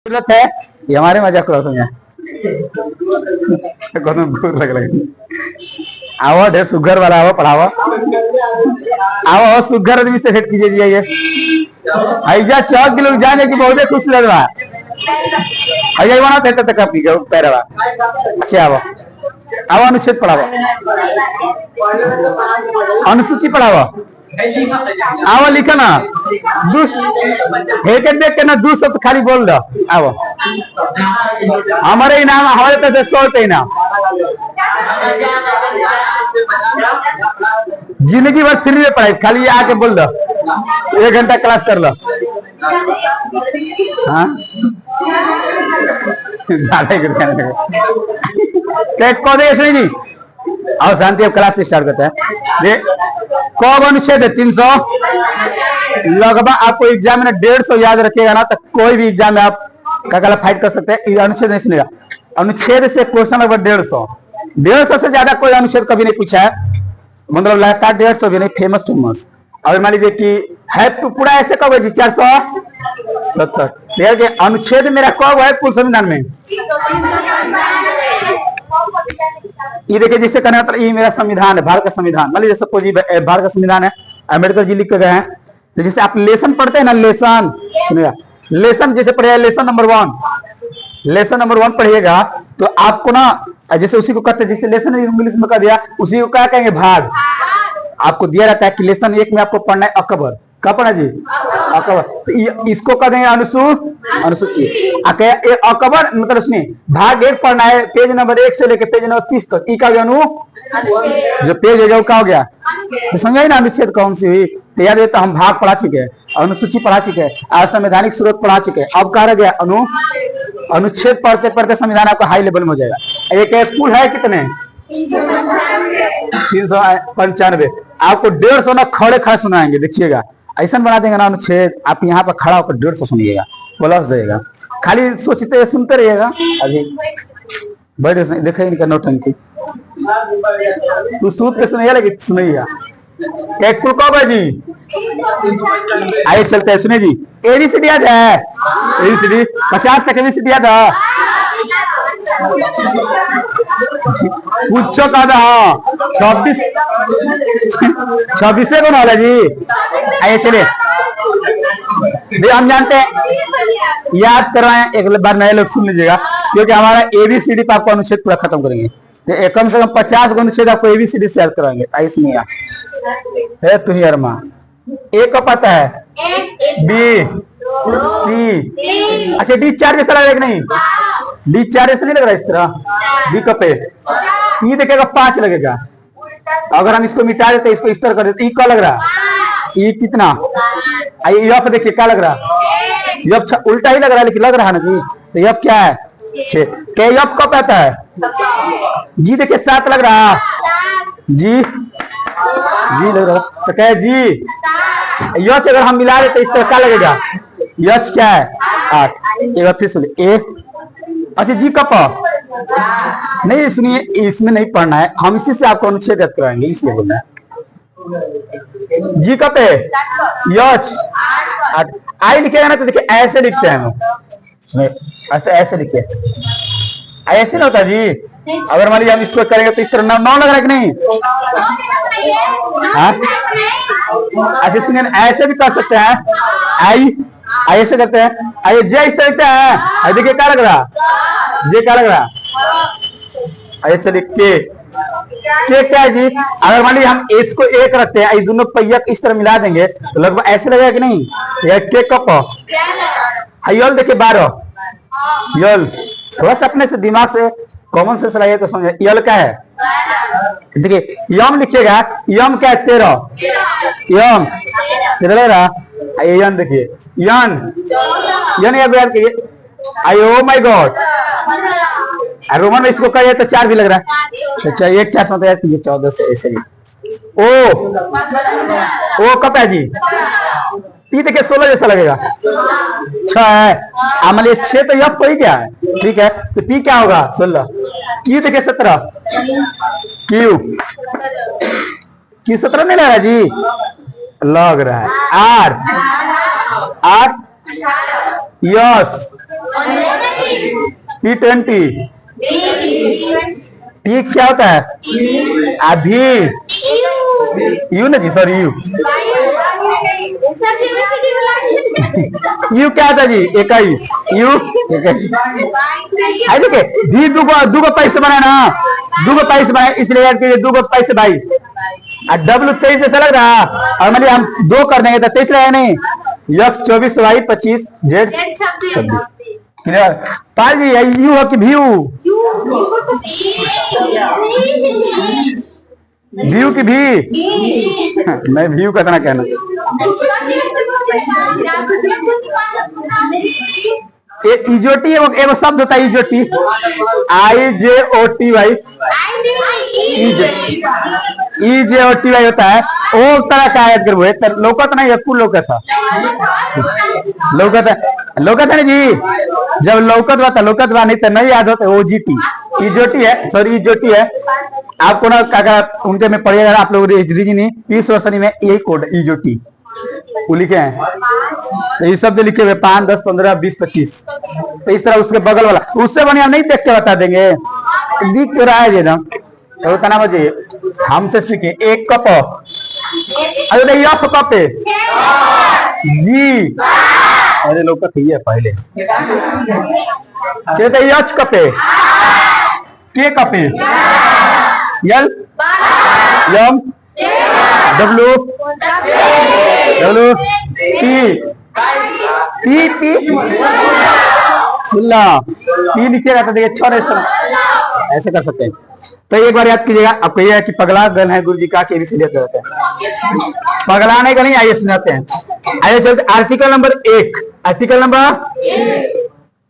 जरूरत है ये हमारे मजाक करो तुम यहाँ लग लगे आओ ढेर सुगर वाला आओ पढ़ाओ आओ सुगर आदमी से भेंट कीजिए ये ऐजा चौक के लोग जाने की बहुत खुश लग रहा है ऐजा बना थे तक पी गए पैरवा अच्छा आओ आओ अनुच्छेद पढ़ाओ अनुसूची पढ़ाओ आओ लिखा ना देख के ना दू शब्द खाली बोल दो आओ हमारे इनाम हमारे तरफ से 100 रुपये इनाम जिंदगी भर फ्री में पढ़ाई खाली आके बोल दो 1 घंटा क्लास कर लो हाँ नहीं जी आओ शांति अब क्लास स्टार्ट करते हैं कौन अनुच्छेद है 300 लगभग आपको एग्जाम में 150 याद रखिएगा ना तो कोई भी एग्जाम में आप का फाइट कर सकते हैं अनुच्छेद नहीं सुनेगा अनुच्छेद से क्वेश्चन लगभग 150 से ज्यादा कोई अनुच्छेद कभी नहीं पूछा है मतलब लगातार 150 भी नहीं फेमस और मान लीजिए कि है तो पूरा ऐसे कब है जी 470 अनुच्छेद मेरा कब है कुल संविधान में ये देखिए जिससे कहना मतलब ये मेरा संविधान है भारत का संविधान मान लीजिए सपोज भारत का संविधान है अम्बेडकर जी लिख के गए हैं तो जैसे आप लेसन पढ़ते हैं ना लेसन सुनिएगा लेसन जैसे पढ़िएगा लेसन नंबर 1 पढ़िएगा तो आपको ना जैसे उसी को कहते हैं जैसे लेसन इंग्लिश में कह दिया उसी को क्या कहेंगे भाग आपको दिया रहता है कि लेसन 1 में आपको पढ़ना है अकबर क्या पढ़ना जी अकबर तो इसको कह देंगे अनुसूची अकबर मतलब उसमें भाग 1 पढ़ना है पेज नंबर 1 से लेकर पेज नंबर 30 तक का जो पेज है क्या हो गया तो समझे ना अनुच्छेद कौन सी हुई तो याद है तो हम भाग पढ़ा चुके हैं अनुसूची पढ़ा चुके हैं और संवैधानिक स्रोत पढ़ा चुके हैं अब कहा रह गया अनुच्छेद पढ़ते पढ़ते संविधान आपका हाई लेवल में हो जाएगा एक कुल है कितने 395 आपको 150 ना खड़े खड़े सुनाएंगे देखिएगा ऐसा बना देंगे ना अनुच्छेद आप यहाँ पर खड़ा होकर 150 सुनिएगा प्लस जाएगा खाली सोचते सुनते रहिएगा अभी बड़े देखा इनका नौटंकी तू सूत के सुनिएगा लेकिन सुनिएगा एक कुल कब है जी आइए चलते हैं सुनिए जी एबीसीडी याद है एबीसीडी 50 तक एबीसीडी याद है पूछो का हाँ 26 कौन वाला जी आइए चलिए हम जानते हैं याद करवाएं एक बार नए लोग सुन लीजिएगा क्योंकि हमारा एबीसीडी पर आपको अनुच्छेद पूरा खत्म करेंगे तो कम से कम 50 को अनुच्छेद आपको एबीसीडी से याद कराएंगे आई सुनिए है तू ही अरमा ए का पता है बी सी अच्छा डी 4 जैसा लग रहा है नहीं डी 4 जैसा नहीं लग रहा इस तरह डी का पे ई देखेगा 5 लगेगा अगर हम इसको मिटा देते इसको इस तरह कर देते ई क्या लग रहा ई कितना यफ देखिए क्या लग रहा यफ उल्टा ही लग रहा है लेकिन लग रहा है ना जी तो यफ क्या है 6 के यफ कब आता है जी देखिए 7 लग रहा जी लग रहा तो क्या जी यच अगर हम मिला रहे तो इस तरह क्या लगेगा यच क्या है 8 एक बार फिर सुनिए ए अच्छा जी कप नहीं सुनिए इसमें नहीं पढ़ना है हम इसी से आपको अनुच्छेद याद कराएंगे इसलिए बोलना है जी कप है यच 8 आई लिखेगा ना तो देखिए ऐसे लिखते हैं हम ऐसे लिखिए ऐसे ना होता जी अगर मान लीजिए हम इसको करेंगे तो इस तरह 9 लग रहा है कि नहीं ऐसे सुनिए ऐसे भी कर सकते हैं आई ऐसे करते हैं आइए जे इस तरह है देखिए क्या लग रहा जे क्या लग रहा ऐसे चलिए के क्या है जी अगर मान लीजिए हम इसको 1 रखते हैं इस दोनों पहिया इस तरह मिला देंगे तो लगभग ऐसे लगेगा कि नहीं के कप यल देखिए 12 यल थोड़ा सा अपने से दिमाग से कॉमन सेंस लगाइए तो समझे यल क्या है देखिए यम लिखिएगा यम क्या है 13 यम 13 लग रहा यन देखिए यन याद कीजिए आई ओ माय गॉड रोमन में इसको कहिए तो 4 भी लग रहा है तो 1 4 से याद कीजिए 14 से ऐसे ही ओ कब है जी पी देखिए 16 जैसा लगेगा 6 है मान लीजिए 6 तो यह कोई क्या है ठीक है तो पी क्या होगा 16 क्यू देखिए 17 क्यू 17 नहीं लग रहा जी लग रहा है आर यस T20। टी क्या होता है? अभी यू ना जी, सॉरी यू। यू क्या होता है जी? 21। यू देखिए भी दूगो पैसे बनाए ना, दूगो पैसे बनाए इसलिए याद कीजिए दूगो पैसे भाई। डब्ल्यू 23 ऐसा लग रहा और मतलब हम 2 कर देंगे तो 23 रहेगा नहीं। X 24, Y 25, Z 26। क्लियर? पाल जी यू हो कि व्यू? व्यू की भी मैं व्यू का इतना कहना। इजोटी एगो शब्द होता है इजोटी, IJOTY। IJOTY होता है वो तरह का याद करो। लौकत नहीं है, कुल लौकत है, लौकत है जी। जब लौकत बा तो लौकत बा, नहीं तो नहीं याद होता। OGT इजोटी है, सॉरी इजोटी है। आपको ना अगर उनके में पढ़िएगा आप लोग रीजनिंग 20 वर्षनी में यही कोड इजोटी वो लिखे हैं। तो ये शब्द लिखे हुए 5, 10, 15, 20, 25। तो इस तरह उसके बगल वाला उससे बढ़िया नहीं देख के बता देंगे, दिख तो रहा है ये ना। तो उतना बजे हमसे सीखे। एक कप, अरे यफ कप जी, अरे लोग का है पहले चलते यच कपे के कपे यल यम डब्ल्यू पी पी सुल्ला पी लिखिएगा तो देखिए 6 ऐसे कर सकते हैं। तो एक बार याद कीजिएगा। अब कहिए कि पगला गन है गुरु जी का के भी रहते हैं, पगलाने का नहीं। आइए सुनाते हैं। आइए चलते आर्टिकल नंबर 1। आर्टिकल नंबर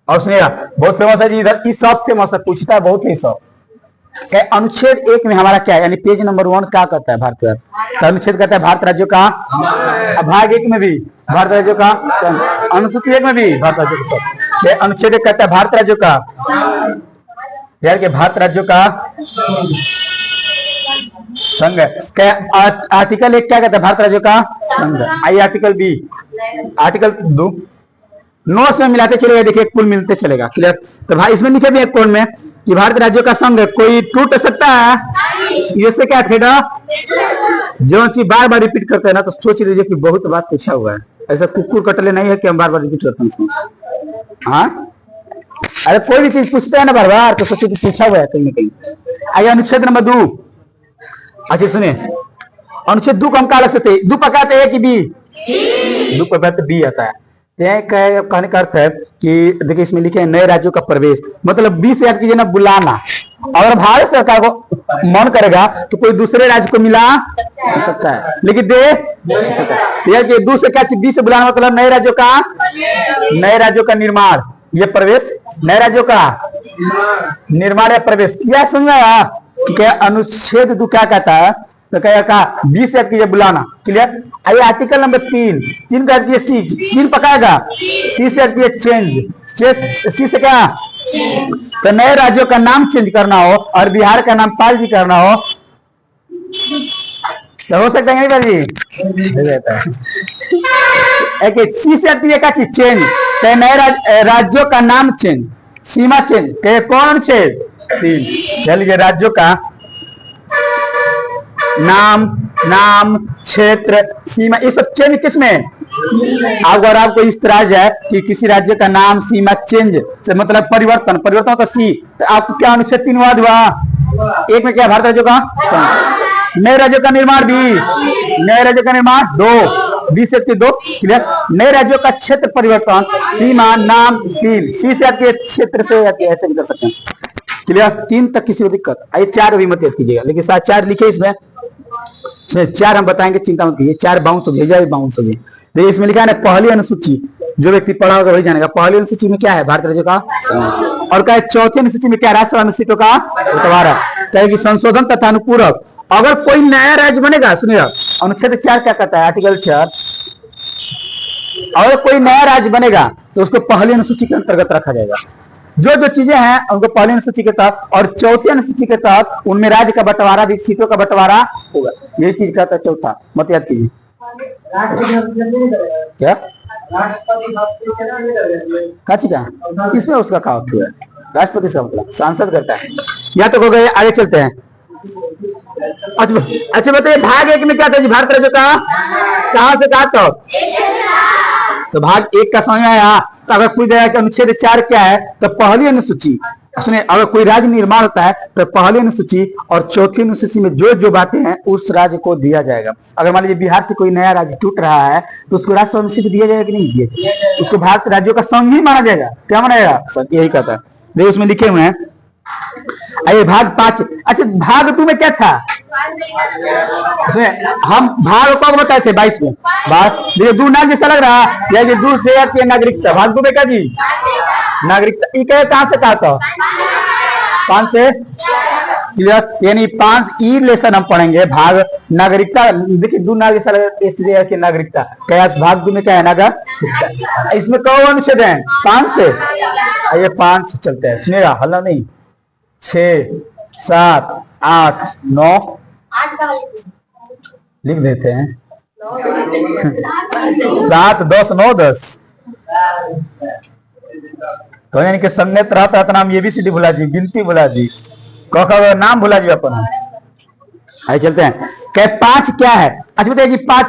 और सुनिएगा, बहुत फेमस है जी इधर। इस सब फेमस है, पूछता है बहुत ही सब। अनुच्छेद 1 में हमारा क्या है, यानी पेज नंबर 1 क्या कहता है? भारत का अनुच्छेद कहता है भारत राज्यों का। भाग 1 में भी भारत राज्यों का, अनुसूची 1 में भी भारत राज्यों का सब। अनुच्छेद 1 कहता है भारत राज्यों का, यार के भारत राज्यों का संघ। आर्टिकल 1 क्या कहता है? भारत राज्यों का संघ। आइए आर्टिकल बी, आर्टिकल 2 नोट्स में मिलाते चलेगा, देखिए कुल मिलते चलेगा। क्लियर? तो भाई इसमें लिखे भी एक कोड में कि भारत राज्यों का संघ कोई टूट सकता है। ये से क्या थेटा, जो चीज बार बार रिपीट करते हैं ना तो सोच लीजिए कि बहुत बात पूछा हुआ है। ऐसा कुकुर कटले नहीं है कि हम बार बार रिपीट करते हैं इसमें। हाँ, अरे कोई भी चीज पूछते हैं ना बार बार तो सोचिए कि पूछा हुआ है कहीं ना कहीं। आइए अनुच्छेद नंबर 2। अच्छा सुनिए, अनुच्छेद 2 को हम क्या लग सकते हैं? 2 पकाते हैं कि बी? 2 पकाते बी आता है। कहने का अर्थ है कि देखिए इसमें लिखे हैं नए राज्यों का प्रवेश, मतलब 20 याद कीजिए ना, बुलाना। अगर भारत सरकार को मन करेगा तो कोई दूसरे राज्य को मिला सकता है, लेकिन दे नहीं सकता है। 2 से क्या चीज 20 से बुलाना मतलब नए राज्यों का निर्माण, ये प्रवेश नए राज्यों का निर्माण या प्रवेश किया। समझा क्या? अनुच्छेद 2 क्या कहता है? तो क्या 20 याद कीजिए बुलाना। क्लियर? आइए आर्टिकल नंबर 3 का याद सी, 3 पकाएगा, सी से याद कीजिए चेंज। सी से क्या? तो नए राज्यों का नाम चेंज करना हो और बिहार का नाम पाल जी करना हो तो हो सकता है नहीं जी? सी से याद कीजिए क्या चीज? चेंज। तो नए राज्यों का नाम चेंज, सीमा चेंज। कौन छेद? 3। राज्यों का नाम क्षेत्र सीमा ये सब चेंज किसमें? अगर आपको इस तरह है कि किसी राज्य का नाम सीमा चेंज से मतलब परिवर्तन का सी, तो आपको क्या अनुच्छेद 3 हुआ? 1 में क्या? भारत राज्यों का नए राज्यों का निर्माण भी, नए राज्यों का निर्माण 2, 20 से 2। क्लियर? नए राज्यों का क्षेत्र परिवर्तन, सीमा, नाम 3। सी से आती है क्षेत्र से आती है, ऐसे भी कर सकते हैं। क्लियर? 3 तक किसी को दिक्कत? आइए 4 भी मत याद कीजिएगा, लेकिन 4 लिखे इसमें 4 हम बताएंगे, चिंता मत कीजिए। 4 बाउंस हो जाए, बाउंस हो जाए। देखिए इसमें लिखा है ना पहली अनुसूची, जो व्यक्ति पढ़ा होगा वही जानेगा। पहली अनुसूची में क्या है? भारत राज्यों का। और क्या है? चौथी अनुसूची में क्या? राज्यसभा में सीटों का बंटवारा। कहेगी संशोधन तथा अनुपूरक। अगर कोई नया राज्य बनेगा, सुनिएगा अनुच्छेद 4 क्या कहता है? आर्टिकल 4, अगर कोई नया राज्य बनेगा तो उसको पहली अनुसूची के अंतर्गत रखा जाएगा। जो चीजें हैं उनको पहली अनुसूची के तहत और चौथी अनुसूची के तहत उनमें राज्य का बंटवारा भी, सीटों का बंटवारा होगा। यही चीज कहता है चौथा, मत याद कीजिए। क्या काची का इसमें उसका का है राष्ट्रपति से मतलब सांसद करता है। या तो हो गए, आगे चलते हैं। अच्छा बताइए भाग एक में क्या था जी? भाग तरह कहां से कहा तो भाग एक का समझ में आया। तो अगर कोई दया कि अनुच्छेद 4 क्या है तो पहली अनुसूची सुने, अगर कोई राज्य निर्माण होता है तो पहली अनुसूची और चौथी अनुसूची में जो जो बातें हैं उस राज्य को दिया जाएगा। अगर मान लीजिए बिहार से कोई नया राज्य टूट रहा है तो उसको राज्यसभा में सीट दिया जाएगा कि नहीं दिया? उसको भारत के राज्यों का संघ ही माना जाएगा। क्या माना जाएगा? यही कहता है। देखिए उसमें लिखे हुए हैं। आइए भाग 5। अच्छा भाग 2 में क्या था? हम भाग कब बताए थे? 22 में। भाग दू नाग जैसा लग रहा है या दूर से आती है नागरिकता। भाग 2 में क्या जी? नागरिकता। ये कहां से कहा था? 5 से क्लियर, यानी 5 ई लेसन हम पढ़ेंगे। भाग नागरिकता देखिए दू नाग जैसा इसलिए कि नागरिकता क्या भाग 2 में क्या है? नागरिकता। इसमें कौ अनुच्छेद है? 5 से। आइए 5 चलते हैं, सुनिएगा हल्ला नहीं। 6 7 8 9 लिख देते हैं। 7 10 9 10 तो यानी कि संगत रहता है नाम ABCD भुला जी, गिनती भुला जी, क नाम भुला जी अपन। आइए चलते हैं। क्या 5 क्या है? अच्छा बताइए कि 5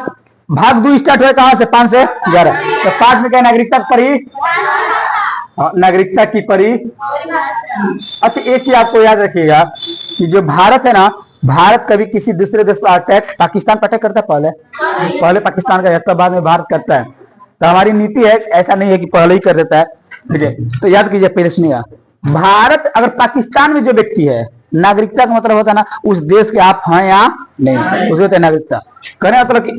भाग 2 स्टार्ट हुआ कहां से? 5 से 11। तो 5 में क्या नागरिकता परी? नागरिकता की परी। अच्छा एक चीज आपको याद रखिएगा कि जो भारत है ना, भारत कभी किसी दूसरे देश पर अटैक पाकिस्तान पर अटैक करता है? पहले पाकिस्तान का बाद में भारत करता है। तो हमारी नीति है ऐसा नहीं है कि पहले ही कर देता है। ठीक है तो याद कीजिए, पहले सुनिएगा। भारत अगर पाकिस्तान में जो व्यक्ति है, नागरिकता का मतलब होता है ना उस देश के आप हैं या नहीं, उसे होता है नागरिकता। कहने मतलब कि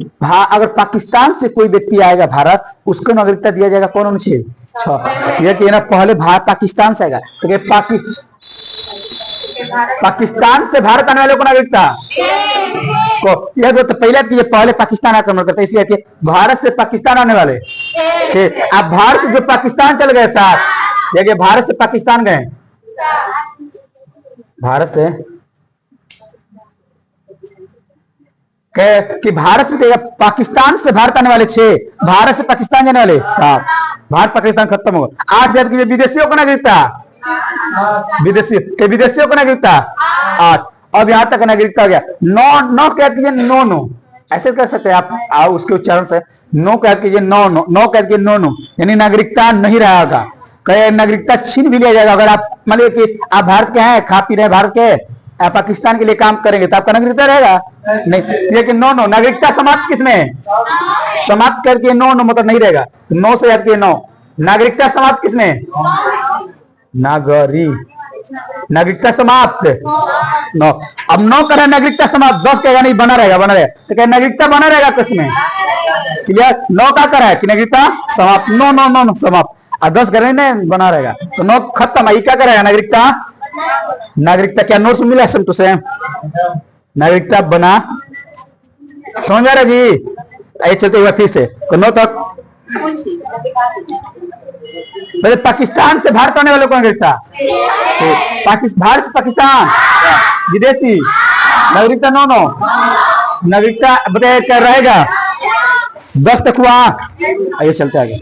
अगर पाकिस्तान से कोई व्यक्ति आएगा भारत, उसको नागरिकता दिया जाएगा। कौन अनुच्छेद 6। यह कि ना पहले भारत पाकिस्तान से आएगा तो पाकिस्तान से भारत आने वाले को नागरिकता को यह तो पहले कि पहले पाकिस्तान आक्रमण करता है, इसलिए कि भारत से पाकिस्तान आने वाले 6। आप भारत से जो पाकिस्तान चल गए 7, या कि भारत से पाकिस्तान गए, भारत से कि भारत से पाकिस्तान से भारत आने वाले 6, भारत से पाकिस्तान जाने वाले 7। भारत पाकिस्तान खत्म होगा। 8 जात की विदेशियों को नागरिकता, विदेशियों को नागरिकता 8। अब यहां तक नागरिकता हो गया। 9 कह कीजिए 9 ऐसे कर सकते हैं आप उसके उच्चारण से। 9 कह कीजिए 9 कह कीजिए 9 यानी नागरिकता नहीं रहेगा। कहे नागरिकता छीन भी लिया जाएगा। अगर आप मान लीजिए कि आप भारत के हैं, खा पी रहे भारत के, आप पाकिस्तान के लिए काम करेंगे तो आपका नागरिकता रहेगा नहीं। लेकिन 9 नागरिकता समाप्त किसमें? समाप्त करके 9 मतलब नहीं रहेगा। 9 से हट के 9 नागरिकता समाप्त किसमें? नागरिकता समाप्त 9। अब 9 कर नागरिकता समाप्त, 10 कहेगा नहीं बना रहेगा तो क्या नागरिकता बना रहेगा किसमें? क्लियर। 9 का कर है कि नागरिकता समाप्त, 9 समाप्त, और 10 कर नहीं बना रहेगा तो 9 खत्म। आई क्या करेगा? नागरिकता क्या नोट्स मिला सब तुझे? नागरिकता बना, समझ आ रहा जी? आइए चलते हुए फिर से तो 9 तक। पाकिस्तान से भारत आने वालों को नागरिकता, भारत से पाकिस्तान विदेशी नागरिकता 9 नागरिकता बताइए क्या रहेगा? 10 तक हुआ। आइए चलते आगे,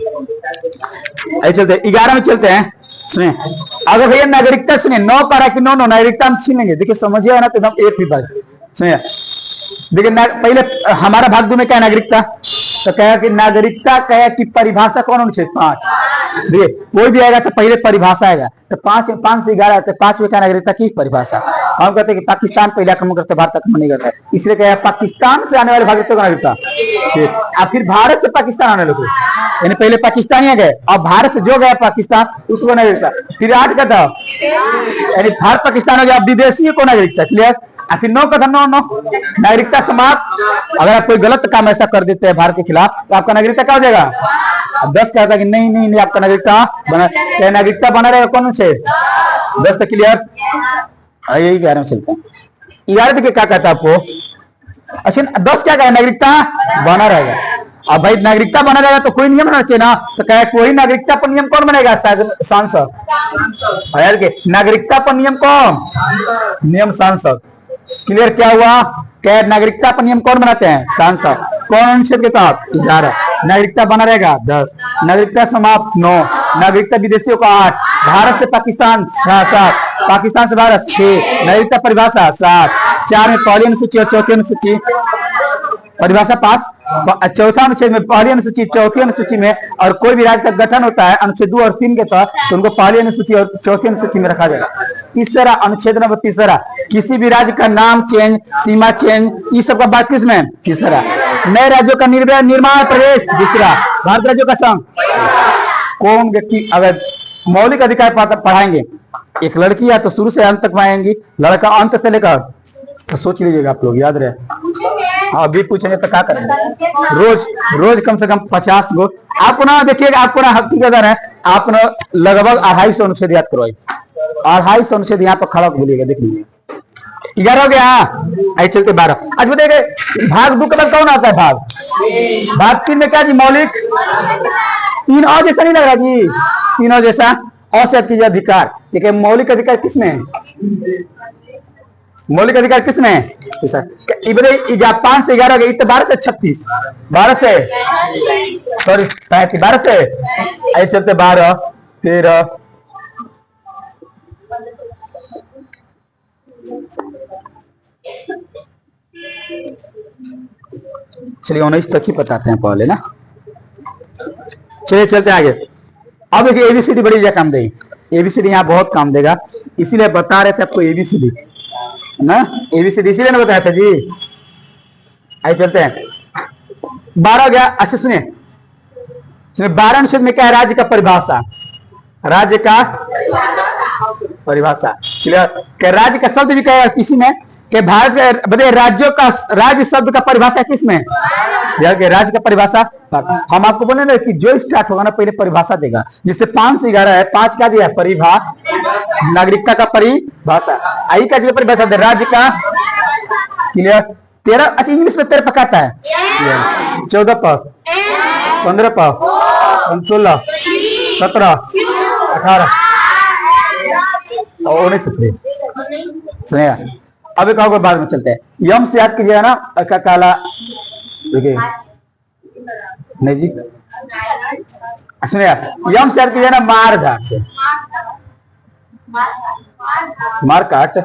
आइए चलते 11 में चलते हैं। सुनिए अगर भैया नागरिकता सुनिए 9 का रहा कि 9 नागरिकता हम छीन लेंगे। देखिए समझिए ना तो एकदम एक भी बात सुनिए। देखिए पहले हमारा भाग 2 में क्या है? नागरिकता। तो कहा कि नागरिकता कहा कि परिभाषा कौन अनुच्छेद 5। देखिए कोई भी आएगा तो पहले परिभाषा आएगा। तो 5 से 11 तो 5 में क्या? नागरिकता की परिभाषा। हम कहते हैं कि पाकिस्तान पहले आक्रमण करते, भारत आक्रमण नहीं करता है, इसलिए क्या है पाकिस्तान से आने वाले भाग को नागरिकता। फिर भारत से पाकिस्तान आने लगे, यानी पहले पाकिस्तानी गए और भारत से जो गया पाकिस्तान उसको नागरिकता। फिर 8 का था यानी भारत पाकिस्तान हो गया, विदेशी को नागरिकता। क्लियर। फिर 9 का था 9 नागरिकता समाप्त। अगर आप कोई गलत काम ऐसा कर देते हैं भारत के खिलाफ तो आपका नागरिकता क्या हो जाएगा? 10 कहता कि नहीं आपका नागरिकता बना, नागरिकता बना रहेगा। कौन से 10 तक? क्लियर। यही 11 में चलता है। 11 देखिए क्या कहता है आपको। अच्छा 10 क्या कहे? नागरिकता बना रहेगा। अब भाई नागरिकता बना रहेगा तो कोई नियम होना चाहिए ना। तो क्या कोई नागरिकता पर नियम कौन बनेगा? सांसद। नागरिकता पर नियम कौन? नियम सांसद। क्लियर। क्या हुआ? क्या नागरिकता पर नियम कौन बनाते हैं? सांसद। कौन अनुच्छेद के तहत? 11। नागरिकता बना रहेगा 10, नागरिकता समाप्त 9, नागरिकता विदेशियों का 8, भारत से पाकिस्तान 7, पाकिस्तान से भारत 6, नागरिकता परिभाषा 7, 4 में पहली अनुसूची और चौथी अनुसूची परिभाषा 5, चौथा अनुच्छेद में पहली अनुसूची चौथी अनुसूची में, और कोई भी राज्य का गठन होता है अनुच्छेद 2 और 3 के तहत तो उनको पहली अनुसूची और चौथी अनुसूची में रखा जाएगा। तीसरा अनुच्छेद नंबर तीसरा, किसी भी राज्य का नाम चेंज, सीमा चेंज, इस सब का बात किसमें? तीसरा। नए राज्यों का निर्माण प्रदेश, दूसरा। भारत राज्यों का संघ। कौन व्यक्ति अगर मौलिक अधिकार पढ़ाएंगे, एक लड़की या तो शुरू से अंत तक पढ़ाएंगी, लड़का अंत से लेकर, तो सोच लीजिएगा आप लोग, याद रहे। अभी पूछेंगे तो क्या करेंगे? रोज कम से कम 50 गो आपको ना, देखिएगा आपको ना हकीकत है, आप ना लगभग 250 अनुच्छेद याद करवाई, 250 अनुच्छेद यहाँ पर खड़ा बोलिएगा, देख लीजिए। 11 हो गया, आई चलते 12। आज बताइए भाग 2 के बाद कौन आता है? भाग 3 में क्या जी? मौलिक 3 और जैसा नहीं लग रहा जी? 3 और जैसा औसत कीजिए अधिकार। देखिए मौलिक अधिकार किसमें है? मौलिक अधिकार किसमें है? 5 से 11 गई तो 12 से 36, 12 से सॉरी 12 से आई चलते 12, 13, चलिए 19 तक ही बताते हैं पहले ना। चलिए चलते आगे। अब देखिए एबीसीडी बड़ी ज्यादा काम देगी, एबीसीडी यहाँ बहुत काम देगा, इसीलिए बता रहे थे आपको एबीसीडी ना, एबीसीडी इसीलिए ना बताया था जी। आइए चलते हैं 12 गया। अच्छा सुनिए 12 अनुच्छेद में क्या है? राज्य का परिभाषा, राज्य का परिभाषा क्लियर। राज्य का शब्द भी क्या है किसी में? कि भारत बताइए राज्यों का, राज्य शब्द का परिभाषा किसमें? राज्य का परिभाषा हम आपको बोले ना कि जो स्टार्ट होगा ना पहले परिभाषा देगा, जिससे 5 से 11 है। 5 क्या दिया? नागरिकता का परिभाषा। आई का जो परिभाषा दे राज्य का क्लियर। 13 अच्छा इंग्लिश में 13 पकाता है, 14 पद, 15 पद, 16, 17, 18 और 19 सुनिएगा। अब एक और बाद में चलते हैं। यम से याद कीजिएगा ना, का काला देखिए नहीं जी, सुनिए यम से याद कीजिएगा ना, मार घाट से मार काट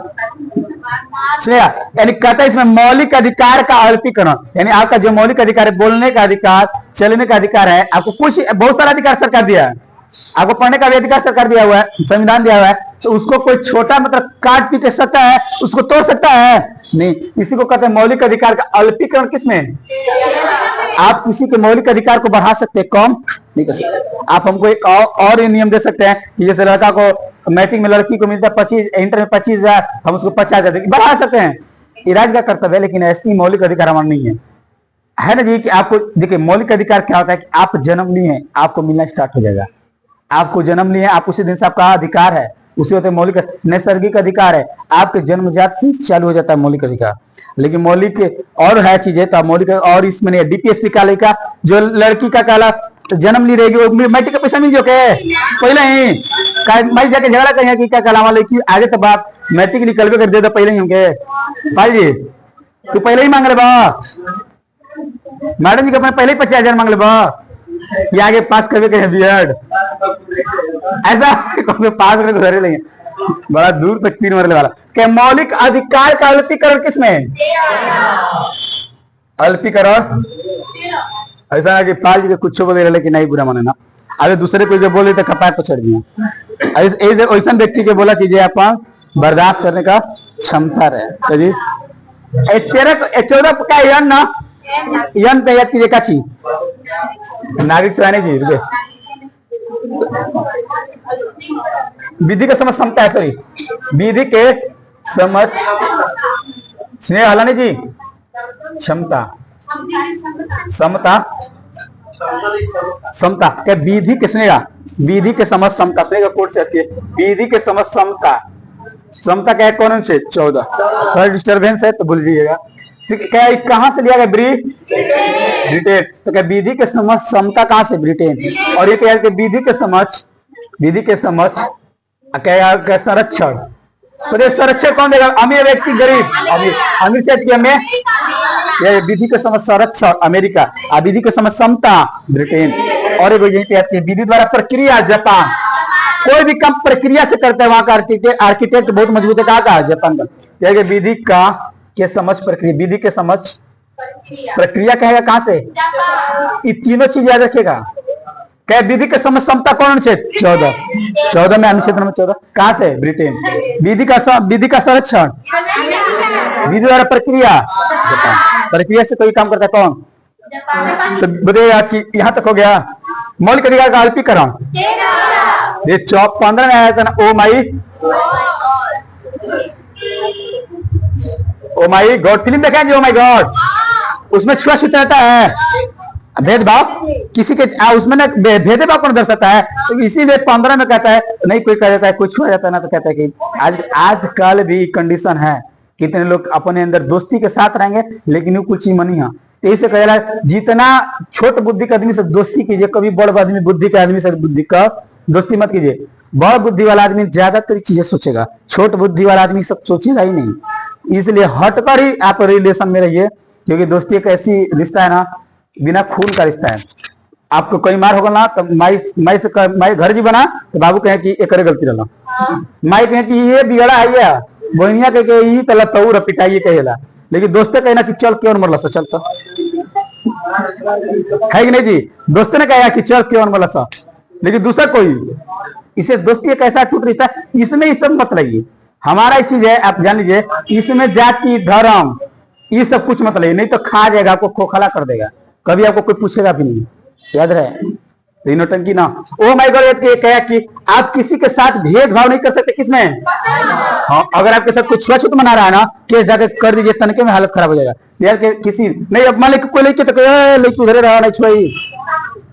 सुनिए, यानी कहता है इसमें मौलिक अधिकार का अल्पीकरण, यानी आपका जो मौलिक अधिकार है, बोलने का अधिकार, चलने का अधिकार है, आपको कुछ बहुत सारा अधिकार सरकार दिया है, आपको पढ़ने का भी अधिकार सरकार दिया हुआ है, संविधान दिया हुआ है, तो उसको कोई छोटा मतलब काट पीट सकता है, उसको तोड़ सकता है नहीं। इसी को कहते हैं मौलिक अधिकार का अल्पीकरण। किसमें? आप किसी के मौलिक अधिकार को बढ़ा सकते हैं, कम नहीं कर सकते। आप हमको एक और नियम दे सकते हैं कि जैसे लड़का को मैट्रिक में लड़की को मिलता है 25, इंटर में 25,000, हम उसको 50,000 बढ़ा सकते हैं, ये राज्य का कर्तव्य है। लेकिन ऐसी मौलिक अधिकार हमारा नहीं है ना जी। कि आपको देखिए मौलिक अधिकार क्या होता है कि आप जन्म लिए हैं, आपको मिलना स्टार्ट हो जाएगा। आपको जन्म लिए, आप उसी दिन से आपका अधिकार है, उसी होते मौलिक नैसर्गिक अधिकार है, आपके जन्मजात से चालू हो जाता है मौलिक अधिकार। लेकिन मौलिक और है चीजें तो मौलिक और इसमें नहीं। डीपीएसपी का लेका जो लड़की का काला जन्म ली रहेगी, वो मैट्रिक का पैसा मिल जो के पहले ही मैं जाके झगड़ा करें कि क्या कलावा लड़की आगे तो बाप मैट्रिक निकलवे कर दे दो पहले ही हमके भाई जी, तू पहले ही मांग ले बा मैडम जी को अपने पहले ही 50,000 मांग ले बा, ये आगे पास करवे कहें बीएड ऐसा पास करके गुजरे लेंगे, बड़ा दूर तक तीर मरने वाला। क्या मौलिक अधिकार का अल्पीकरण किसमें? अल्पीकरण ऐसा है कि पाल जी के कुछ बोले लेकिन नहीं बुरा माने ना, अरे दूसरे को जो बोले तो कपार पर चढ़ दिए। ऐसा व्यक्ति के बोला कीजिए आप बर्दाश्त करने का क्षमता रहे तो जी। 14 का यन ना, यन पे याद कीजिए काची नागरिक सेवा नहीं जी। विधि के समझ क्षमता है, सॉरी विधि के समझ स्नेह हला नहीं जी, क्षमता समता समता क्या विधि के सुनेगा, विधि के समझ समता सुनेगा, कोर्ट से आती है विधि के समझ समता। समता क्या है? कौन से 14 थोड़ा डिस्टर्बेंस है तो भूल जाइएगा। क्या कहां से लिया गया? ब्रिटेन। तो क्या विधि के समझ समता कहां से? ब्रिटेन। और ये क्या है विधि के समझ, विधि के समझ क्या संरक्षण, तो संरक्षण कौन देगा? अमीर व्यक्ति गरीब, अमीर से हमें ये विधि के समझ संरक्षण अमेरिका, विधि के समझ समता ब्रिटेन, और विधि द्वारा प्रक्रिया जापान। कोई भी काम प्रक्रिया से करता है वहां का आर्किटेक्ट बहुत मजबूत है। कहा जापान का। विधि का के समझ प्रक्रिया, विधि के समझ प्रक्रिया कहेगा कहां से? ये तीनों चीज याद रखेगा। क्या विधि के समझ समता कौन अनुच्छेद 14 में, अनुच्छेद नंबर 14 कहां से? ब्रिटेन। विधि का संरक्षण, विधि द्वारा प्रक्रिया जापान। प्रक्रिया से कोई काम करता है कौन? तो बताइएगा कि यहाँ तक हो गया। मौलिक अधिकार का अल्पीकरण ये 15 में आया था ना। ओ माई गॉड फिल्म देखेंगे, ओ माई गॉड, उसमें छुआछूत रहता है, भेदभाव किसी के उसमें ना भेदभाव कौन दर्शाता है? तो इसीलिए 15 में कहता है नहीं, कोई कह देता है कुछ छुआ जाता है ना, तो कहता है कि आजकल भी कंडीशन है, कितने लोग अपने अंदर दोस्ती के साथ रहेंगे लेकिन वो कुछ ही मनी है। इसे कह जितना छोट बुद्धि के आदमी से दोस्ती कीजिए, कभी बड़ आदमी बुद्धि के आदमी से बुद्धि का दोस्ती मत कीजिए। बड़ बुद्धि वाला आदमी ज्यादातर चीजें सोचेगा, छोट बुद्धि वाला आदमी सब सोचेगा ही नहीं। इसलिए हटकर ही आप रिलेशन में रहिए, क्योंकि दोस्ती एक ऐसी रिश्ता है ना, बिना खून का रिश्ता है। आपको कोई मार होगा ना तो माई घर जी बना तो बाबू कहे कि एक गलती रहना, माई कहे कि ये बिगड़ा है, बहनिया कहे यही तला तऊ पिटाइए कहेला, लेकिन दोस्ते कहना कि चल क्यों मरला सा, चल तो है कि नहीं जी। दोस्ते ने कहा कि चल क्यों मरला सा, लेकिन दूसरा कोई। इसे दोस्ती एक ऐसा टूट रिश्ता है, इसमें ये सब मत रहिए। हमारा एक चीज है, आप जान लीजिए, इसमें जाति धर्म ये सब कुछ मत रहिए, नहीं तो खा जाएगा, आपको खोखला कर देगा, कभी आपको कोई पूछेगा भी नहीं। याद रहे नौटंकी ना। ओ माय गॉड, कहा कि आप किसी के साथ भेदभाव नहीं कर सकते। किसमें? हाँ, अगर आपके साथ कुछ छुआछूत मना रहा है ना, केस जाके कर दीजिए, तनके में हालत खराब हो जाएगा। यार के किसी नहीं, अब मान लीजिए कोई लड़की तो लड़की उधर रहा नहीं छुआई,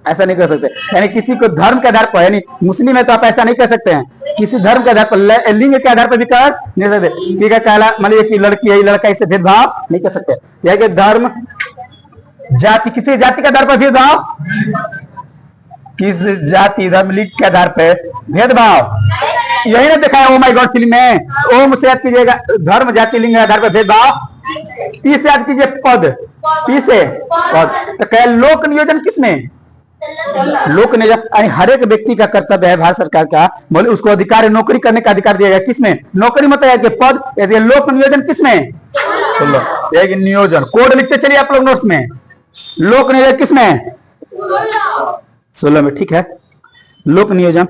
ऐसा नहीं कर सकते। यानी किसी को धर्म के आधार पर, यानी मुस्लिम है तो आप ऐसा नहीं कर सकते हैं, किसी धर्म के आधार पर, लिंग के आधार पर भी कर नहीं सकते। ठीक है, कहला मान लीजिए कि लड़की है लड़का, इससे भेदभाव नहीं कर सकते। यह कि धर्म जाति, किसी जाति के आधार पर भेदभाव, किस जाति धर्म लिंग के आधार पर भेदभाव, यही ना दिखाया ओ माय गॉड फिल्म में। ओम से याद कीजिएगा, धर्म जाति लिंग के आधार पर भेदभाव। पी से याद कीजिए पद, पी से पद। तो क्या लोक नियोजन किसमें? लोक नियोजन हर एक व्यक्ति का कर्तव्य है, भारत सरकार का, बोले उसको अधिकार है, नौकरी करने का अधिकार दिया गया। किसमें? नौकरी मतलब पद। यदि लोक नियोजन किसमें? नियोजन कोड लिखते चलिए आप लोग नोट्स में। लोक नियोजन किसमें? 16 में। ठीक है, लोक नियोजन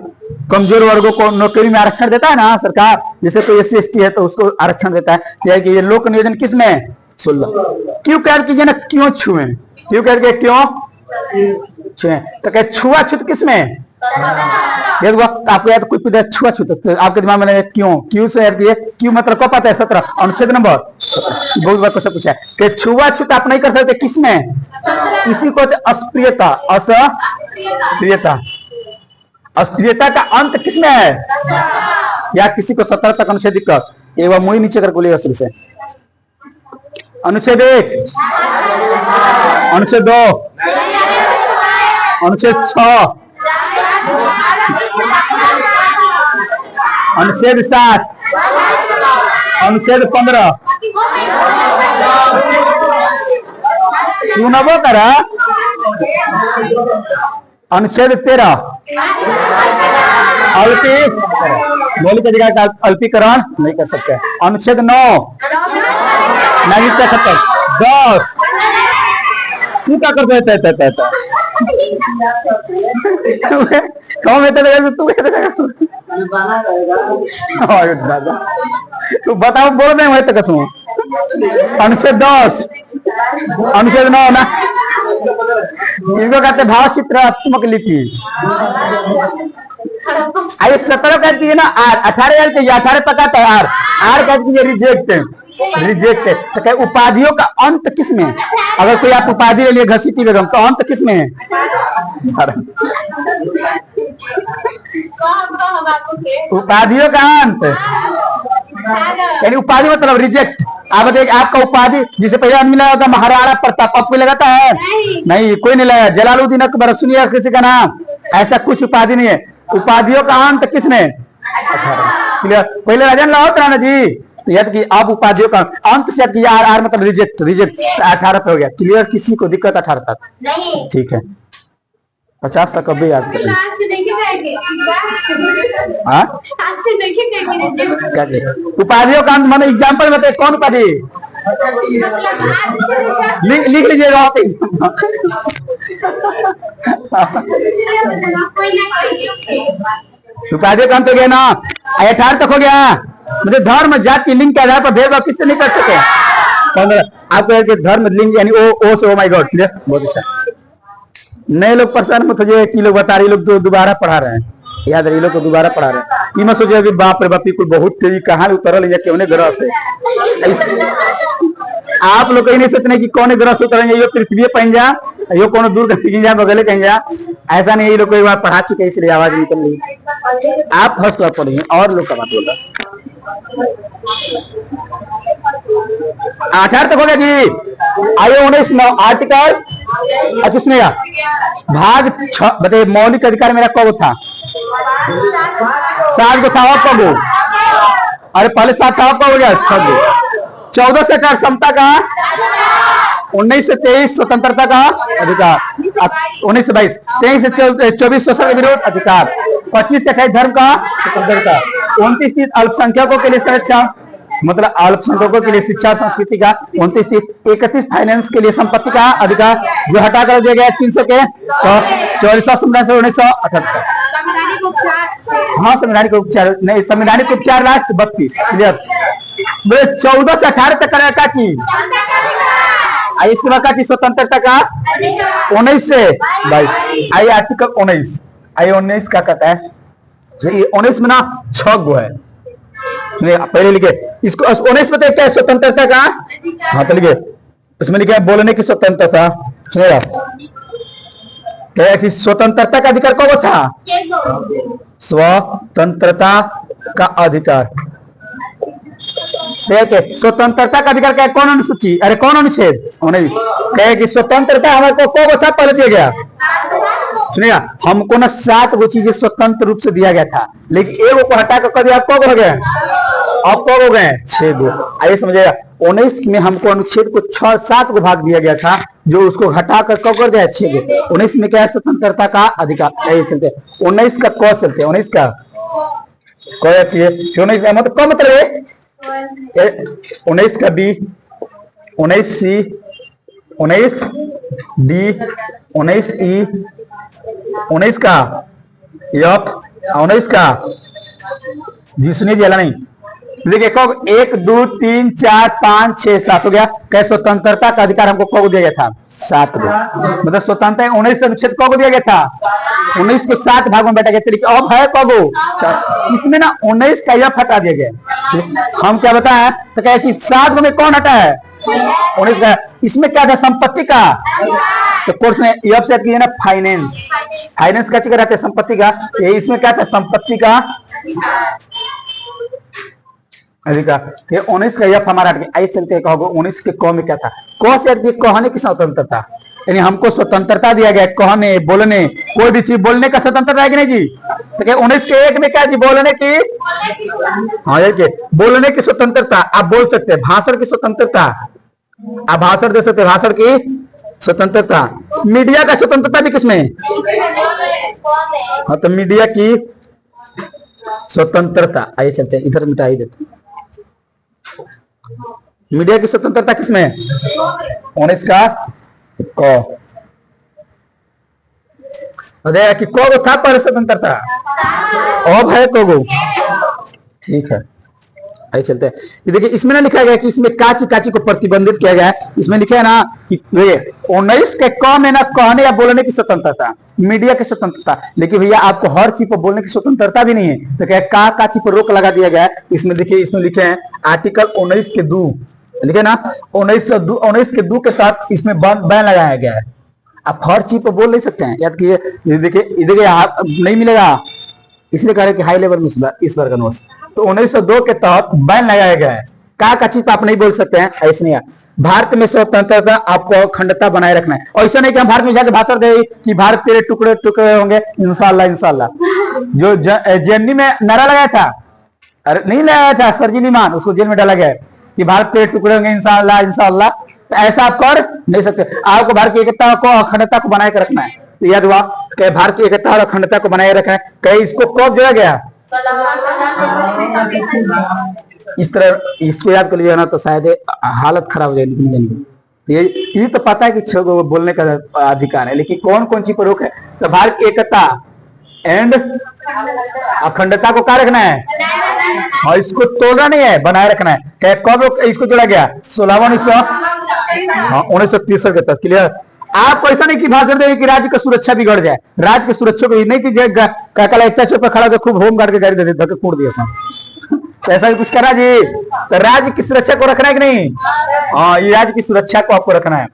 कमजोर वर्गों को नौकरी में आरक्षण देता है ना सरकार, जैसे कोई SC ST है तो उसको आरक्षण देता है। कि ये लोक नियोजन किसमें? 16। क्यों कह कीजिए ना, क्यों छुए, क्यों करके क्यों छुए, तो क्या छुआछूत किसमें? आपको याद कोई पूछा छुआछूत तो आपके दिमाग में क्यों, क्यों से याद किए, क्यों मतलब कब पता है? 17 अनुच्छेद नंबर 17। बहुत बार क्वेश्चन पूछा है कि छुआछूत आप नहीं कर सकते। किसमें? किसी को अस्प्रियता, अस्प्रियता, अस्प्रियता का अंत किसमें है? या किसी को 17 तक अनुच्छेद दिक्कत, एक बार मुझे नीचे कर बोलिएगा शुरू से। अनुच्छेद 1, अनुच्छेद 2, अनुच्छेद 6, अनुच्छेद 7, अनुच्छेद 15 सुनबो करा, अनुच्छेद 13 मौलिक अधिकार का अल्पीकरण नहीं कर सकते। अनुच्छेद 9 नहीं कर सकते। 10 तू क्या कर सकता है? तू बताओ, बोल रहे हैं तो कसम। अनुच्छेद 10, अनुच्छेद 9 ना, इसको कहते भाव चित्रात्मक लिपि। आइए 17 कहती है ना आर, 18 कहती है, 18 पकाता है आर, आर कहती है रिजेक्ट, रिजेक्ट। तो क्या उपाधियों का अंत किसमें? अगर कोई आप उपाधि ले लिए घसीटी बेगम, तो अंत किसमें है? उपाधियों का अंत, यानी उपाधि मतलब रिजेक्ट। आप बताइए, आपका उपाधि जिसे पहले आदमी लगा था महाराणा प्रताप, आपको लगाता है? नहीं, कोई नहीं लगा। जलालुद्दीन अकबर सुनिए किसी का नाम, ऐसा कुछ उपाधि नहीं है। उपाधियों का अंत किसमें? पहले राजन लाहौत राणा जी, याद कि अब उपाधियों का अंत से याद किया आर आर मतलब रिजेक्ट रिजेक्ट 18 पे हो गया क्लियर किसी को दिक्कत 18 तक नहीं ठीक है 50 तक कभी याद करें उपाधियों का अंत माने एग्जाम्पल बताइए कौन उपाधि लिख लीजिएगा उपाधि का अंत हो गया ना 18 तक हो गया मुझे धर्म जाति लिंग के आधार पर भेदभाव किससे नहीं कर सके 15 आपको धर्म लिंग यानी ओ से ओ माय गॉड क्लियर बहुत अच्छा नए लोग परेशान मत हो जाए कि लोग बता रहे लोग तो दोबारा पढ़ा रहे हैं याद रही लोग को दोबारा पढ़ा रहे हैं ये मत सोचिए कि बाप रे बाप कुल बहुत तेजी कहाँ उतरल या क्यों ग्रह से आप लोग कहीं नहीं सोचने कि कौन ग्रह से उतरेंगे यो पृथ्वी पहन जा यो कौन दूर कहीं जा बगले कहीं जा ऐसा नहीं ये लोग एक बार पढ़ा चुके इसलिए आवाज निकल रही आप फर्स्ट क्लास पढ़िए और लोग का बात बोल रहा 18 तक हो गया जी आयो 19 आर्टिकल अच्छा सुनिएगा भाग 6 बताइए मौलिक अधिकार मेरा कब था 7 गो था और कब अरे पहले 7 था कब हो गया 6 गो 14 से 18 समता का 19 से 23 स्वतंत्रता का अधिकार 19 से 22 23 से 24 शोषण के विरोध अधिकार 25 से 28 धर्म का स्वतंत्रता 29 अल्पसंख्यकों के लिए सुरक्षा मतलब अल्पसंख्यकों के लिए शिक्षा संस्कृति का 31 फाइनेंस के लिए संपत्ति का अधिकार जो हटा कर दिया गया 300 के तो 44 से 1978 हाँ संवैधानिक उपचार नहीं संवैधानिक उपचार राष्ट्र 32 क्लियर 14 से 18 तक का चीज इसके बाद का चीज स्वतंत्रता का 19 से 22 आई आर्टिकल 19 आई 19 का कहता है 19 में ना 6 गो है पहले लिखे इसको 19 में क्या है स्वतंत्रता का हाँ तो लिखे उसमें लिखे बोलने की स्वतंत्रता सुनेगा क्या कि स्वतंत्रता का अधिकार कब था स्वतंत्रता का अधिकार ठीक है स्वतंत्रता का अधिकार क्या कौन अनुसूची अरे कौन अनुच्छेद 19 कहे कि स्वतंत्रता हमारे को कब था पहले दिया गया सुनिएगा हमको ना 7 गो चीजें स्वतंत्र रूप से दिया गया था लेकिन एगो को हटा कर दिया कब हो गए अब कब हो गए 6 गो आइए समझिएगा 19 में हमको अनुच्छेद को 7 गो भाग दिया गया था जो उसको हटा कर कब कर दिया 6 गो 19 में क्या है स्वतंत्रता का अधिकार आइए चलते 19 का क चलते 19 का मतलब कब मतलब है 19 का बी 19 सी 19 डी 19 ई 19 का यफ 19 का जी सुनिए जी नहीं देखिए कब 1 2 3 4 5 6 7 हो गया क्या स्वतंत्रता का अधिकार हमको कब दिया गया था 7 गो मतलब स्वतंत्रता 19 अनुच्छेद कब दिया गया था 19 को 7 भागों में बैठा गया तरीके अब है कब इसमें ना 19 का यफ हटा दिया गया हम क्या बताएं तो क्या चीज 7 गो में कौन हटा है 19 का इसमें क्या था संपत्ति का तो कोर्स में यफ से किया ना फाइनेंस फाइनेंस का चीज रहता है संपत्ति का ये इसमें क्या था संपत्ति का अधिकार ये 19 का यफ हमारा आई चलते कहोगे 19 के क में क्या था क से कहने की स्वतंत्रता यानी हमको स्वतंत्रता दिया गया कहने बोलने कोई भी चीज बोलने का स्वतंत्रता है कि नहीं जी तो क्या 19 के 1 में क्या जी बोलने की हाँ देखिए बोलने की स्वतंत्रता आप बोल सकते हैं भाषण की स्वतंत्रता आप भाषण दे सकते हैं भाषण की स्वतंत्रता मीडिया का स्वतंत्रता भी किसमें हाँ तो मीडिया की स्वतंत्रता आइए चलते हैं इधर मिटा ही देते मीडिया की स्वतंत्रता किसमें 19 का क अरे कि को था पर स्वतंत्रता अब है को ठीक है आइए चलते हैं ये देखिए इसमें ना लिखा गया कि इसमें काची काची को प्रतिबंधित किया गया है इसमें लिखा है ना कि 19 के क में ना कहने या बोलने की स्वतंत्रता मीडिया की स्वतंत्रता लेकिन भैया आपको हर चीज पर बोलने की स्वतंत्रता भी नहीं है तो क्या काची पर रोक लगा दिया गया है इसमें देखिए इसमें लिखे हैं आर्टिकल 19 के 2 लिखे ना 19 के 2 के तहत इसमें बैन लगाया गया है आप हर चीज पर बोल नहीं सकते हैं याद कीजिए देखिए नहीं मिलेगा इसलिए कह रहे कि हाई लेवल में इस बार का नोट्स तो 1902 के तहत बैन लगाया गया है का चीज आप नहीं बोल सकते हैं ऐसे नहीं है भारत में स्वतंत्रता आपको अखंडता बनाए रखना है ऐसा नहीं कि हम भारत में जाकर भाषण दे कि भारत तेरे टुकड़े टुकड़े होंगे इंशाल्लाह इंशाल्लाह जो जेएनयू में नारा लगाया था अरे नहीं लाया था सरजील ईमान, उसको जेल में डाला गया है कि भारत के टुकड़े होंगे इंशाअल्लाह इंशाअल्लाह। तो ऐसा आप कर नहीं सकते। आपको भारत की एकता को अखंडता को बनाए रखना है। तो याद हुआ कि भारत की एकता और अखंडता को बनाए रखना है। कहीं इसको कब जोड़ा गया इस तरह, इसको याद कर लीजिएगा ना तो शायद हालत खराब हो जाएगी। ये तो पता है कि बोलने का अधिकार है, लेकिन कौन कौन सी पर रोक है? तो भारत की एकता एंड अखंडता को क्या रखना है और इसको तोड़ना नहीं है, बनाए रखना है। कब इसको जोड़ा गया? 1963 के तहत। क्लियर? आप ऐसा नहीं कि भाषण देंगे कि राज्य की सुरक्षा बिगड़ जाए, राज्य की सुरक्षा को नहीं कि एकता चौक पर खड़ा होकर खूब होमगार्ड की गाड़ी दे देते कूट दिया सब। तो ऐसा भी कुछ करा जी? तो राज्य की सुरक्षा को रखना है कि नहीं? हाँ, ये राज्य की सुरक्षा को आपको रखना है।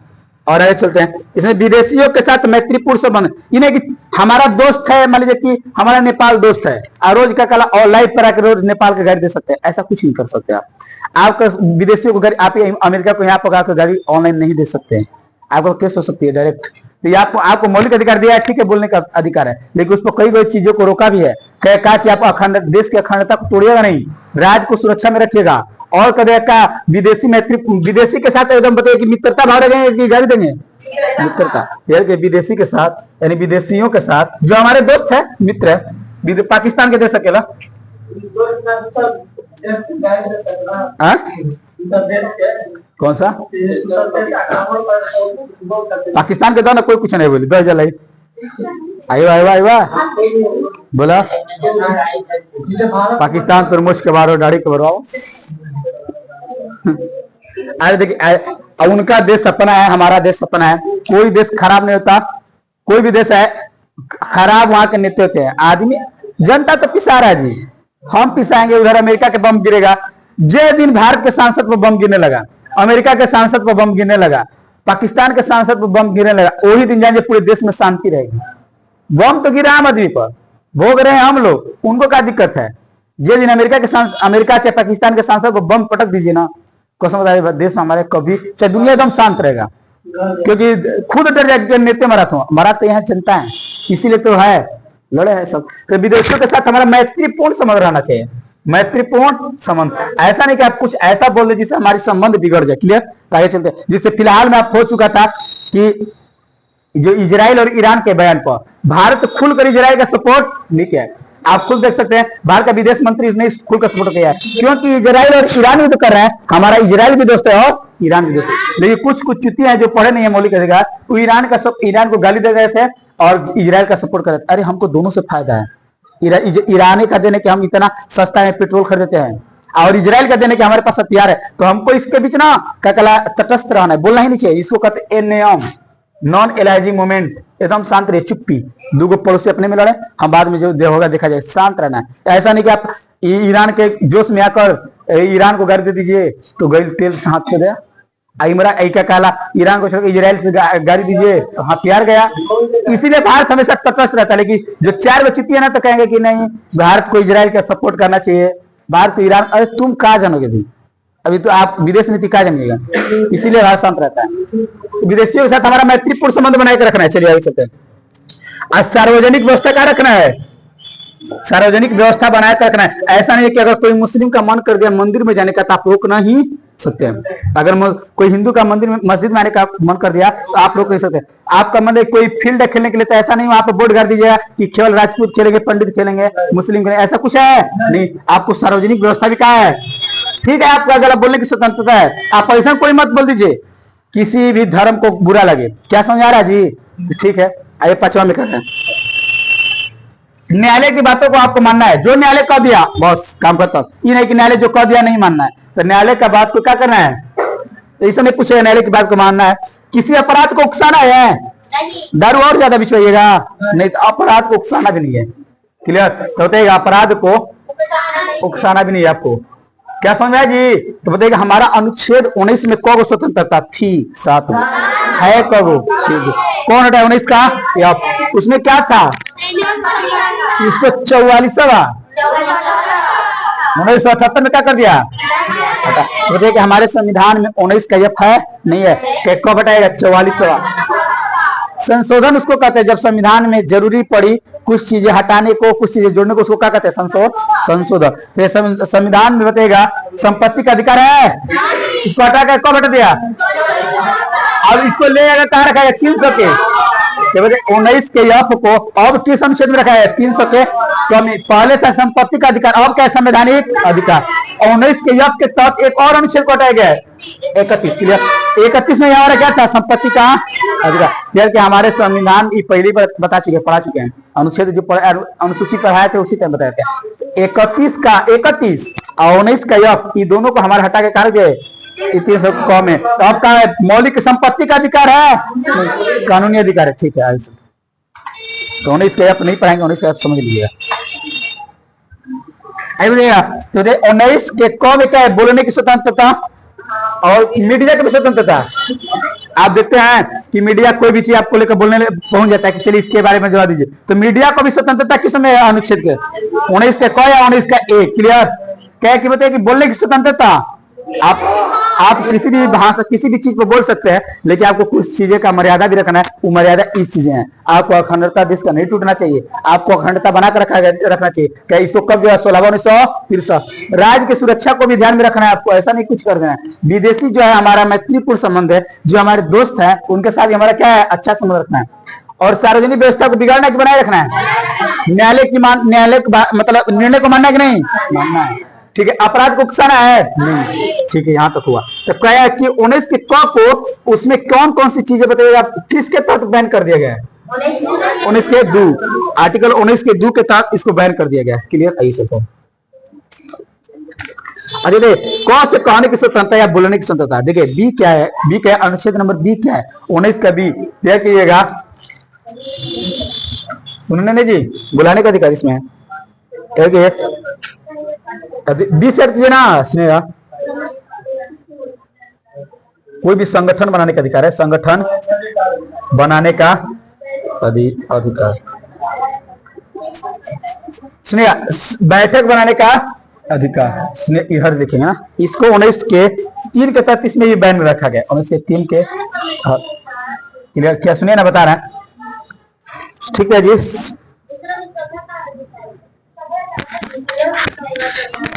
और आगे चलते हैं। इसमें विदेशियों के साथ मैत्रीपूर्ण संबंध, इन्हें कि हमारा दोस्त है, मान लीजिए कि हमारा नेपाल दोस्त है और रोज का कला और लाइव पर आकर रोज नेपाल की गाड़ी दे सकते हैं, ऐसा कुछ नहीं कर सकते आप। आपका विदेशियों को गाड़ी, आप अमेरिका को यहाँ पर गाड़ी ऑनलाइन नहीं दे सकते हैं, आपको केस हो सकती है डायरेक्ट। तो आपको मौलिक अधिकार दिया है, ठीक है, बोलने का अधिकार है, लेकिन उस पर कई चीजों को रोका भी है। काच आप अखंड देश की अखंडता को तोड़िएगा नहीं, राज्य को सुरक्षा में रखिएगा। और कदे का विदेशी मैत्री, विदेशी के साथ एकदम बताइए कि मित्रता भाव रखेंगे कि गाड़ी देंगे? मित्रता, यानी विदेशी के साथ, यानी विदेशियों के साथ जो हमारे दोस्त है, मित्र है। पाकिस्तान के दे सकेला? कौन सा? पाकिस्तान के दो ना, कोई कुछ नहीं बोली। 2000 आइवा बोला पाकिस्तान तुरमुश के बारो दाढ़ी के बारो। अरे देखिए, उनका देश सपना है, हमारा देश सपना है। कोई देश खराब नहीं होता, कोई भी देश है खराब वहां के नेता होते हैं। आदमी जनता तो पिसा रहा है जी, हम पिसाएंगे, उधर अमेरिका के बम गिरेगा। जे दिन भारत के सांसद पर बम गिरने लगा, अमेरिका के सांसद पर बम गिरने लगा, पाकिस्तान के सांसद पर बम गिरने लगा, वही दिन जानिए पूरे देश में शांति रहेगी। बम तो गिरा आम आदमी पर, भोग रहे हैं हम लोग, उनको क्या दिक्कत है? जे दिन अमेरिका चाहे पाकिस्तान के सांसद पर बम पटक दीजिए ना, कसम बता देश में हमारे कभी चाहे दुनिया एकदम शांत रहेगा, क्योंकि खुद डर जाए नेता मरा तो यहाँ जनता है, इसीलिए तो है लड़े हैं सब। तो विदेशियों के साथ हमारा मैत्रीपूर्ण संबंध रहना चाहिए, मैत्रीपूर्ण संबंध। ऐसा नहीं कि आप कुछ ऐसा बोल दे जिससे हमारी संबंध बिगड़ जाए। क्लियर? आगे चलते हैं। जिससे फिलहाल में आप हो चुका था कि जो इजराइल और ईरान के बयान पर भारत खुलकर इजराइल का सपोर्ट नहीं किया। आप खुद देख सकते हैं, भारत का विदेश मंत्री ने खुलकर सपोर्ट किया है, क्योंकि इजराइल और ईरान भी तो कर रहे हैं। हमारा इजराइल भी दोस्त है और ईरान भी दोस्त है। लेकिन कुछ चुतियां हैं जो पढ़े नहीं है मौलिक अधिकार, वो ईरान को गाली दे रहे थे और इजराइल का सपोर्ट कर रहे थे। अरे हमको दोनों से फायदा है। ईरान का देने के हम इतना सस्ता है पेट्रोल खरीदते हैं, और इजराइल का देने के हमारे पास हथियार है, तो हमको इसके बीच ना क्या कला तटस्थ रहना है, बोलना ही नहीं चाहिए। इसको कहते हैं नॉन एलाइजिंग मोमेंट, एकदम शांत रहे, चुप्पी। दूगो पड़ोसी अपने में लड़े, हम बाद में जो होगा देखा जाए, शांत रहना है। ऐसा नहीं कि आप ईरान के जोश में आकर ईरान को गाड़ी दे दीजिए तो गई तेल से हाथ से गया। क्या कहला, ईरान को छोड़कर इजराइल से गाड़ी दीजिए तो हथियार गया। इसीलिए भारत हमेशा तटस्थ रहता है। लेकिन जो 4 बचिती है ना, तो कहेंगे कि नहीं भारत को इजराइल का सपोर्ट करना चाहिए, भारत को ईरान। अरे तुम कहा जानोगे भी, अभी तो आप विदेश नीति कहा जानिएगा। इसीलिए भारत शांत रहता है। विदेशियों के साथ हमारा मैत्रीपूर्ण संबंध बनाए रखना है। चलिए आगे चलते हैं। आज सार्वजनिक व्यवस्था क्या रखना है? सार्वजनिक व्यवस्था बनाए रखना है। ऐसा नहीं है कि अगर कोई मुस्लिम का मन कर दिया मंदिर में जाने का तो आप रोक नहीं सकते हैं। अगर कोई हिंदू का मंदिर में मस्जिद में आने का मन कर दिया तो आप रोक नहीं सकते। आपका मन कोई फील्ड है खेलने के लिए, तो ऐसा नहीं वहां पर बोर्ड कर दीजिएगा कि केवल राजपूत खेलेंगे, पंडित खेलेंगे, मुस्लिम खेलेंगे, ऐसा कुछ है नहीं। आपको सार्वजनिक व्यवस्था भी क्या है, ठीक है, आपका गलत बोलने की स्वतंत्रता है। आप ऐसा कोई मत बोल दीजिए किसी भी धर्म को बुरा लगे। क्या समझा रहा जी? ठीक है, आइए 5वां में कहते हैं न्यायालय की बातों को आपको मानना है। जो न्यायालय कह दिया बस काम करता, ये नहीं कि न्यायालय जो कह दिया नहीं मानना है। तो न्यायालय का बात को क्या करना है, तो ऐसा नहीं पूछेगा, न्यायालय की बात को मानना है। किसी अपराध को उकसाना है, दारू और ज्यादा बिछवाइएगा नहीं, तो अपराध को उकसाना भी नहीं है। क्लियर? तो बताइएगा अपराध को उकसाना भी नहीं है आपको। क्या समझा जी? तो बताइएगा हमारा अनुच्छेद 19 में कौन स्वतंत्रता थी? 7 है। कब कौन हटा 19 का? या उसमें क्या था? इसको 44वां 1978 में क्या कर दिया? तो देखिए हमारे संविधान में 19 का एफ है नहीं है। कब हटाएगा? 44वां। संशोधन उसको कहते हैं जब संविधान में जरूरी पड़ी कुछ चीजें हटाने को, कुछ चीजें जोड़ने को, उसको क्या कहते हैं? संशोधन। संविधान में बताएगा संपत्ति का अधिकार है, इसको हटा कर कब हटा दिया? अब इसको ले अगर कहा रखा है 300 के 19 के यफ को अब किस अनुच्छेद में रखा है? 300 के कमी। पहले था संपत्ति का अधिकार, अब क्या है? संवैधानिक अधिकार। 19 के यफ के तहत एक और अनुच्छेद को हटाया गया है 31 के लिए। 31 में हमारा क्या था? संपत्ति का अधिकार। जैसे हमारे संविधान पहली बार पढ़ा चुके हैं, अनुच्छेद जो अनुसूची पढ़ाए थे उसी टाइम बताए थे। 31 का 31 और 19 का यफ, ये दोनों को हमारे हटा के कहा गया 300 कम है। तो आपका मौलिक संपत्ति का अधिकार है, कानूनी अधिकार है, ठीक है। तो 19 का यफ नहीं पढ़ाएंगे, 19 का यफ समझ लीजिएगा। तो 19 के क में क्या है? बोलने की स्वतंत्रता और मीडिया की स्वतंत्रता। आप देखते हैं कि मीडिया कोई भी चीज आपको लेकर बोलने पहुंच जाता है कि चलिए इसके बारे में जवाब दीजिए, तो मीडिया को भी स्वतंत्रता किस में? अनुच्छेद के 19 के क या 19 का ए। क्लियर? क्या कि बताइए कि बोलने की स्वतंत्रता, आप किसी भी भाषा किसी भी चीज पर बोल सकते हैं, लेकिन आपको कुछ चीजें का मर्यादा भी रखना है। वो मर्यादा इस चीजें हैं, आपको अखंडता देश का नहीं टूटना चाहिए, आपको अखंडता बनाकर रखना चाहिए। क्या इसको कब जो है 16/1963 राज्य की सुरक्षा को भी ध्यान में रखना है आपको, ऐसा नहीं कुछ कर देना है। विदेशी जो है हमारा मैत्रीपूर्ण संबंध है, जो हमारे दोस्त है उनके साथ हमारा क्या है? अच्छा संबंध रखना है। और सार्वजनिक व्यवस्था को बिगाड़ना कि बनाए रखना है? न्यायालय मतलब निर्णय को मानना है कि नहीं मानना है, ठीक है। अपराध को उकसाना है नहीं, ठीक है। यहाँ तक हुआ। तो क्या कि 19 के क को उसमें कौन कौन सी चीजें बताइएगा किसके तहत बैन कर दिया गया है? 19 के 2, आर्टिकल 19 के 2 के तहत इसको बैन कर दिया गया है। क्लियर? आइए चलते हैं। अच्छा देखिए, क से कहने की स्वतंत्रता या बोलने की स्वतंत्रता। देखिए बी क्या है? बी क्या है? अनुच्छेद नंबर बी क्या है? 19 का बी। क्या कीजिएगा? सुनने नहीं जी, बुलाने का अधिकार इसमें है। बी से कीजिए ना, सुनिएगा। कोई भी संगठन बनाने का अधिकार है, संगठन बनाने का अधिकार। सुनिएगा, बैठक बनाने का अधिकार। इधर देखेंगे ना, इसको 19 के 3 के तहत इसमें ये बैन में रखा गया। 19 के 3 के क्लियर? क्या सुनिए ना, बता रहे हैं, ठीक है जी।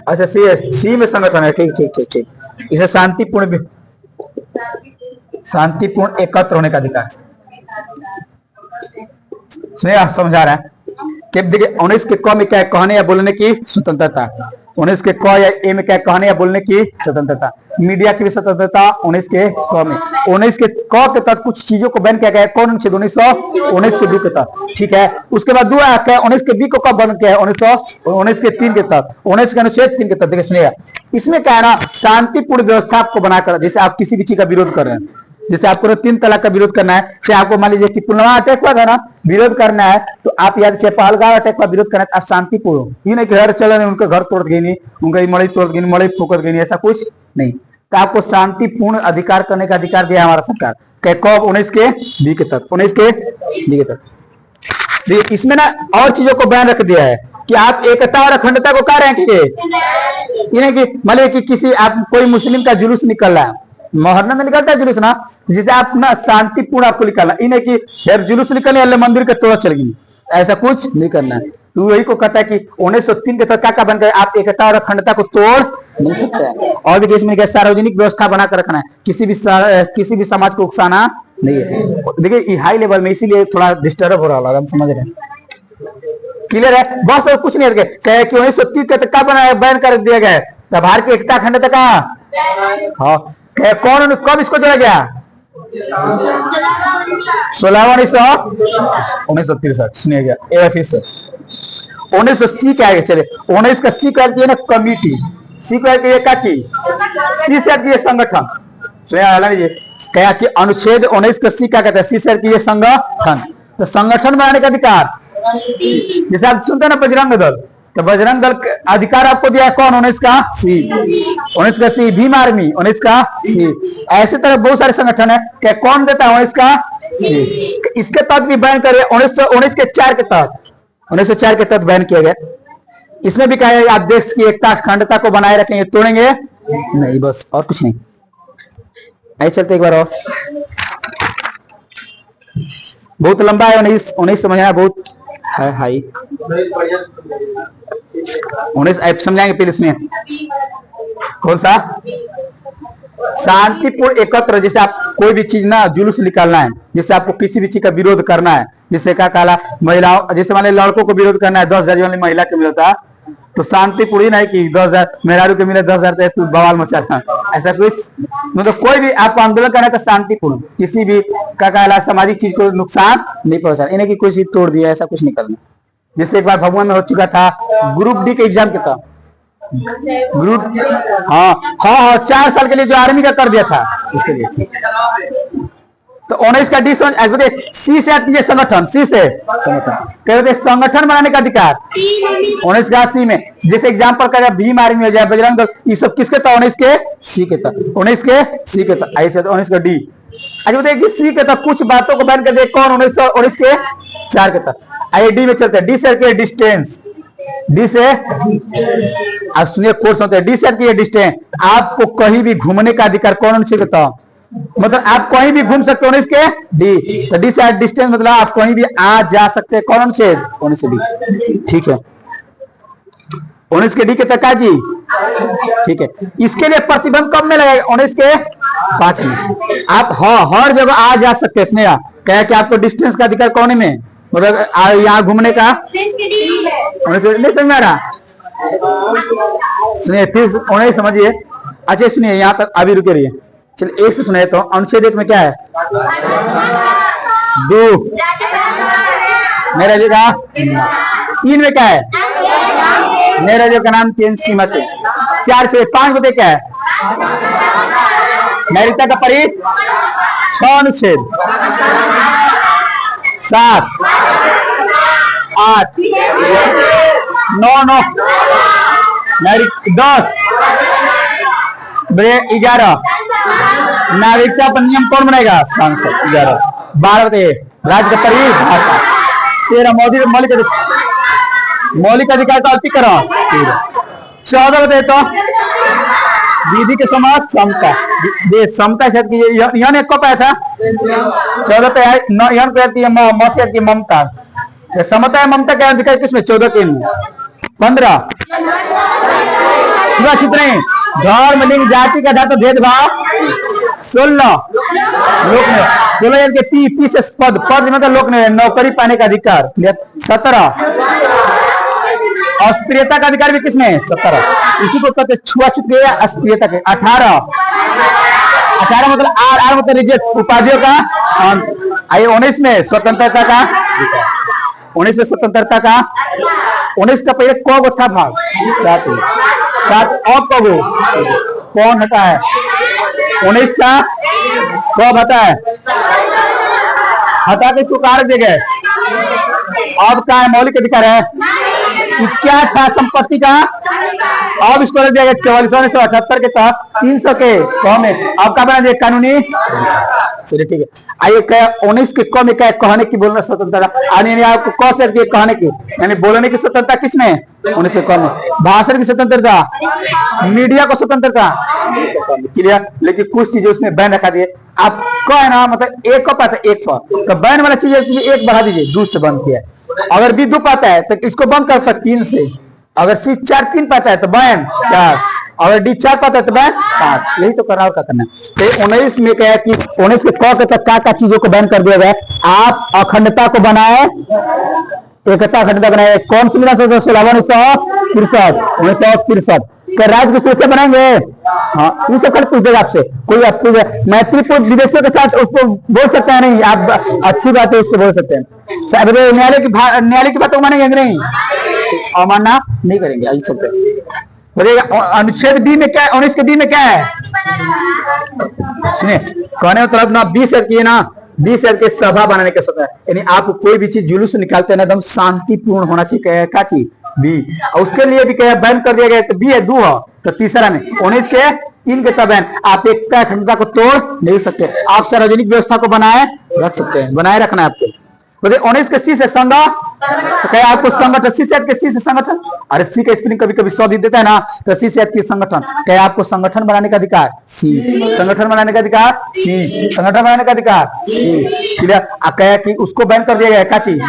अच्छा सी में संगठन है, ठीक ठीक ठीक ठीक। इसे शांतिपूर्ण एकत्र होने का अधिकार। सुनिए, समझा रहे हैं कि देखिए 19 के क में क्या है? कहने या बोलने की स्वतंत्रता। 19 के क या ए में क्या है? कहने या बोलने की स्वतंत्रता। मीडिया की भी स्वतंत्रता 19 के क में। 19 के क के तहत कुछ चीजों को बैन किया गया है। कौन अनुच्छेद? 19 के 2 के तहत, ठीक है। उसके बाद दूसरा क्या है? 19 के बी को कब बैन किया है? 19 के 3 के तहत, 19 के अनुच्छेद 3 के तहत। देखिए सुनिएगा, इसमें क्या है ना, शांतिपूर्ण व्यवस्था आपको बनाकर, जैसे आप किसी भी चीज का विरोध कर रहे हैं, जैसे आपको 3 तलाक का विरोध करना है, चाहे आपको मान लीजिए कि पुलवामा अटैक हुआ था ना, विरोध करना है, तो आप याद, चाहे पहलगाम अटैक का विरोध करना है, आप शांतिपूर्ण, ये नहीं कि घर चले नहीं, उनका घर तोड़ गई नहीं, उनका मड़ई तोड़ गई, मड़ई फूकत गई नहीं, ऐसा कुछ नहीं। तो आपको शांतिपूर्ण अधिकार करने का अधिकार दिया हमारा सरकार। कब? 19 के बी के तहत, 19 के बी के तहत। इसमें ना और चीजों को बयान रख दिया है कि आप एकता और अखंडता को क्या रखेंगे? ये नहीं कि मान लीजिए कि किसी आप कोई मुस्लिम का जुलूस निकल रहा है, मोहर्रम में निकलता है जुलूस ना, जिसे आप ना शांतिपूर्ण आपको निकालना, इन्हें कि यार जुलूस निकलने वाले मंदिर के तोड़ चल गई, ऐसा कुछ नहीं करना है। तो वही को कहता है कि 1903 के तहत क्या बन गए? आप एकता और अखंडता को तोड़ नहीं सकते हैं। और देखिए इसमें क्या, सार्वजनिक व्यवस्था बनाकर रखना है, किसी भी समाज को उकसाना नहीं है। देखिए हाई लेवल में इसीलिए थोड़ा डिस्टर्ब हो रहा है, हम समझ रहे हैं। क्लियर है? बस और कुछ नहीं रखे कि 1930 के तक का बैन कर दिया गया है भारत की एकता अखंडता का। हाँ, कौन कब इसको जोड़ा गया? 16/1963। सुनिए गया फिर से 1980 क्या है? चले 19 का सी कर दिए ना, कमिटी। सी कर दिए का चीज, सी से दिए संगठन। सुनिए क्या कि अनुच्छेद 19 का सी क्या कहता है? सी से दिए संगठन। तो संगठन बनाने का अधिकार, जैसे आप सुनते हैं ना बजरंग दल, तो बजरंग दल अधिकार आपको दिया है कौन? 19 का सी। 19 का सी। भीम आर्मी 19 का सी। ऐसे तरह बहुत सारे संगठन है, क्या कौन देता है? 19 का सी। इसके तहत भी बैन करे 19 के 4 के तहत, 1904 के तहत बैन किया गया। इसमें भी कहा है आप देश की एकता अखंडता को बनाए रखेंगे, तोड़ेंगे नहीं, बस और कुछ नहीं। आइए चलते एक बार और। बहुत लंबा है, 19 19 समझना बहुत है हाई। 19 आप समझाएंगे फिर इसमें कौन सा शांतिपूर्ण एकत्र, जैसे आप कोई भी चीज ना जुलूस निकालना है, जैसे आपको किसी भी चीज का विरोध करना है, जैसे क्या कहा महिलाओं, जैसे मान लड़कों को विरोध करना है 10,000 वाली महिला को मिलता, तो शांतिपूर्ण ही नहीं कि 10,000 मेहरारू के मिले 10,000 तो बवाल मचाता, ऐसा कुछ मतलब कोई भी आपको आंदोलन करना है तो शांतिपूर्ण, किसी भी क्या कहा सामाजिक चीज को नुकसान नहीं पहुंचाना, इन्हें की कोई चीज तोड़ दिया ऐसा कुछ नहीं करना। जैसे एक बार भगवान में हो चुका था ग्रुप डी के एग्जाम के था, ग्रुप हाँ 4 साल के लिए जो आर्मी का कर दिया था इसके लिए, तो 19 का डी सी से आती है संगठन, सी से संगठन कहते संगठन बनाने का अधिकार 19 का सी में, जैसे एग्जाम्पल कर भीम आर्मी हो जाए बजरंग दल, ये सब किसके था 19 के सी के था, 19 के सी के था। आइए 19 का डी, अच्छा बताइए सी के था कुछ बातों को बैन कर दिया कौन 19 के 4 के था। आइए डी में चलते हैं, डी से के डिस्टेंस, डी से आप सुनिए कोर्स होते हैं, डी से की डिस्टेंस, आपको कहीं भी घूमने का अधिकार कौन से कहता है, मतलब आप कहीं भी घूम सकते हो 19 के डी, तो डी से डिस्टेंस मतलब आप कहीं भी आ जा सकते हैं कौन से 19 के डी, ठीक है 19 के डी के तक जी, ठीक है। इसके लिए प्रतिबंध कब में लगेगा 19 के 5 में, आप हर जगह आ जा सकते हैं, क्या कि आपको डिस्टेंस का अधिकार कौन में, मतलब यहाँ घूमने का नहीं समझ में आ रहा, सुनिए फिर उन्हें समझिए। अच्छा सुनिए यहाँ तक अभी रुके रहिए, चलिए एक से सुनाए तो अनुच्छेद 1 में क्या है 2 मेरा जगह, 3 में क्या है मेरा जो का नाम 3 सीमा से, 4 से 5 बते क्या है नैतिकता का परि 6 अनुच्छेद, 7 8 9 10 11 नागरिकता पर नियम कौन बनेगा सांसद, 11 12 राज्य का परिभाषा, 13 मौलिक अधिकार का अतिक्रमण, 14 बताए तो विधि के समाज समता, समता शब्द की यह कब आया था 14 पे मौसियत की ममता, समता है ममता का अधिकार किसमें 14 के 15 सुरक्षित नहीं, धर्म लिंग जाति का धातु भेदभाव 16 लोक में 16 के पी से पद मतलब लोक में नौकरी पाने का अधिकार, 17 अस्प्रियता का अधिकार भी किसमें 17, इसी को कहते छुआछूत के अस्प्रियता के, 18 मतलब आर मतलब रिजेक्ट उपाधियों का। आइए 19 में स्वतंत्रता का, 19 में स्वतंत्रता का, 19 का पहले कौ था भाग 7 और कौ कौन हटा है 19 का कब हटा है हटा के चुकार दे गए, अब क्या है मौलिक अधिकार है, क्या था संपत्ति का, अब इसको रख दिया गया 4478 के तहत 300 के कम में, अब क्या बना दिया कानूनी, चलिए ठीक है। आइए क्या 19 के कम में क्या कहने की बोलना स्वतंत्रता, यानी आपको कौ से कहने की यानी बोलने की स्वतंत्रता किसमें 19 के कम में, भाषण की स्वतंत्रता, मीडिया को स्वतंत्रता क्लियर, लेकिन कुछ चीजें उसमें बैन रखा दिए, आप कह ना मतलब एक को पाता है एक पर, तो बैन वाला चीज एक बढ़ा दीजिए 2 से बंद किया, अगर बी 2 पाता है तो इसको बंद करता 3 से, अगर सी 4 3 पाता है तो बैन 4, अगर डी 4 पाता है तो बैन 5, यही तो करना और क्या करना है। तो 19 में क्या है कि 19 के क तक क्या चीजों को बैन कर दिया गया, आप अखंडता को बनाए, एकता अखंडता बनाए, कौन सी 1963 क्या राज्य की सूची बनाएंगे, हाँ ये सब पूछ देगा आपसे कोई, आपको मैत्रीपूर्ण विदेशियों के साथ उसको बोल सकते हैं नहीं, आप अच्छी बात है उसको बोल सकते हैं, न्यायालय की बातों को मानेंगे नहीं, अमानना नहीं करेंगे, आई सकते बोलेगा। अनुच्छेद बी में क्या है 19 के बी में क्या है सुनिए, कहने मतलब ना 20 की ना 20 के सभा बनाने के स्वतः, यानी आप कोई भी चीज जुलूस निकालते हैं ना एकदम शांतिपूर्ण होना चाहिए, क्या चीज बी, और उसके लिए भी क्या बैन कर दिया गया, तो बी है 2 तो तीसरा में 19 के 3 के तब आप एक अखंडता को तोड़ नहीं सकते, आप सार्वजनिक व्यवस्था को बनाए रख सकते हैं, बनाए रखना है आपको। बोले 19 के सी से संग, तो कहे आपको संगठन, सी से के सी से संगठन, अरे सी का स्पेलिंग कभी कभी 100 देता है ना, तो सी से की संगठन, कहे आपको संगठन बनाने का अधिकार सी, संगठन बनाने का अधिकार सी, संगठन बनाने का अधिकार सी, क्लियर। कहे कि उसको बैन कर दिया गया क्या चीज,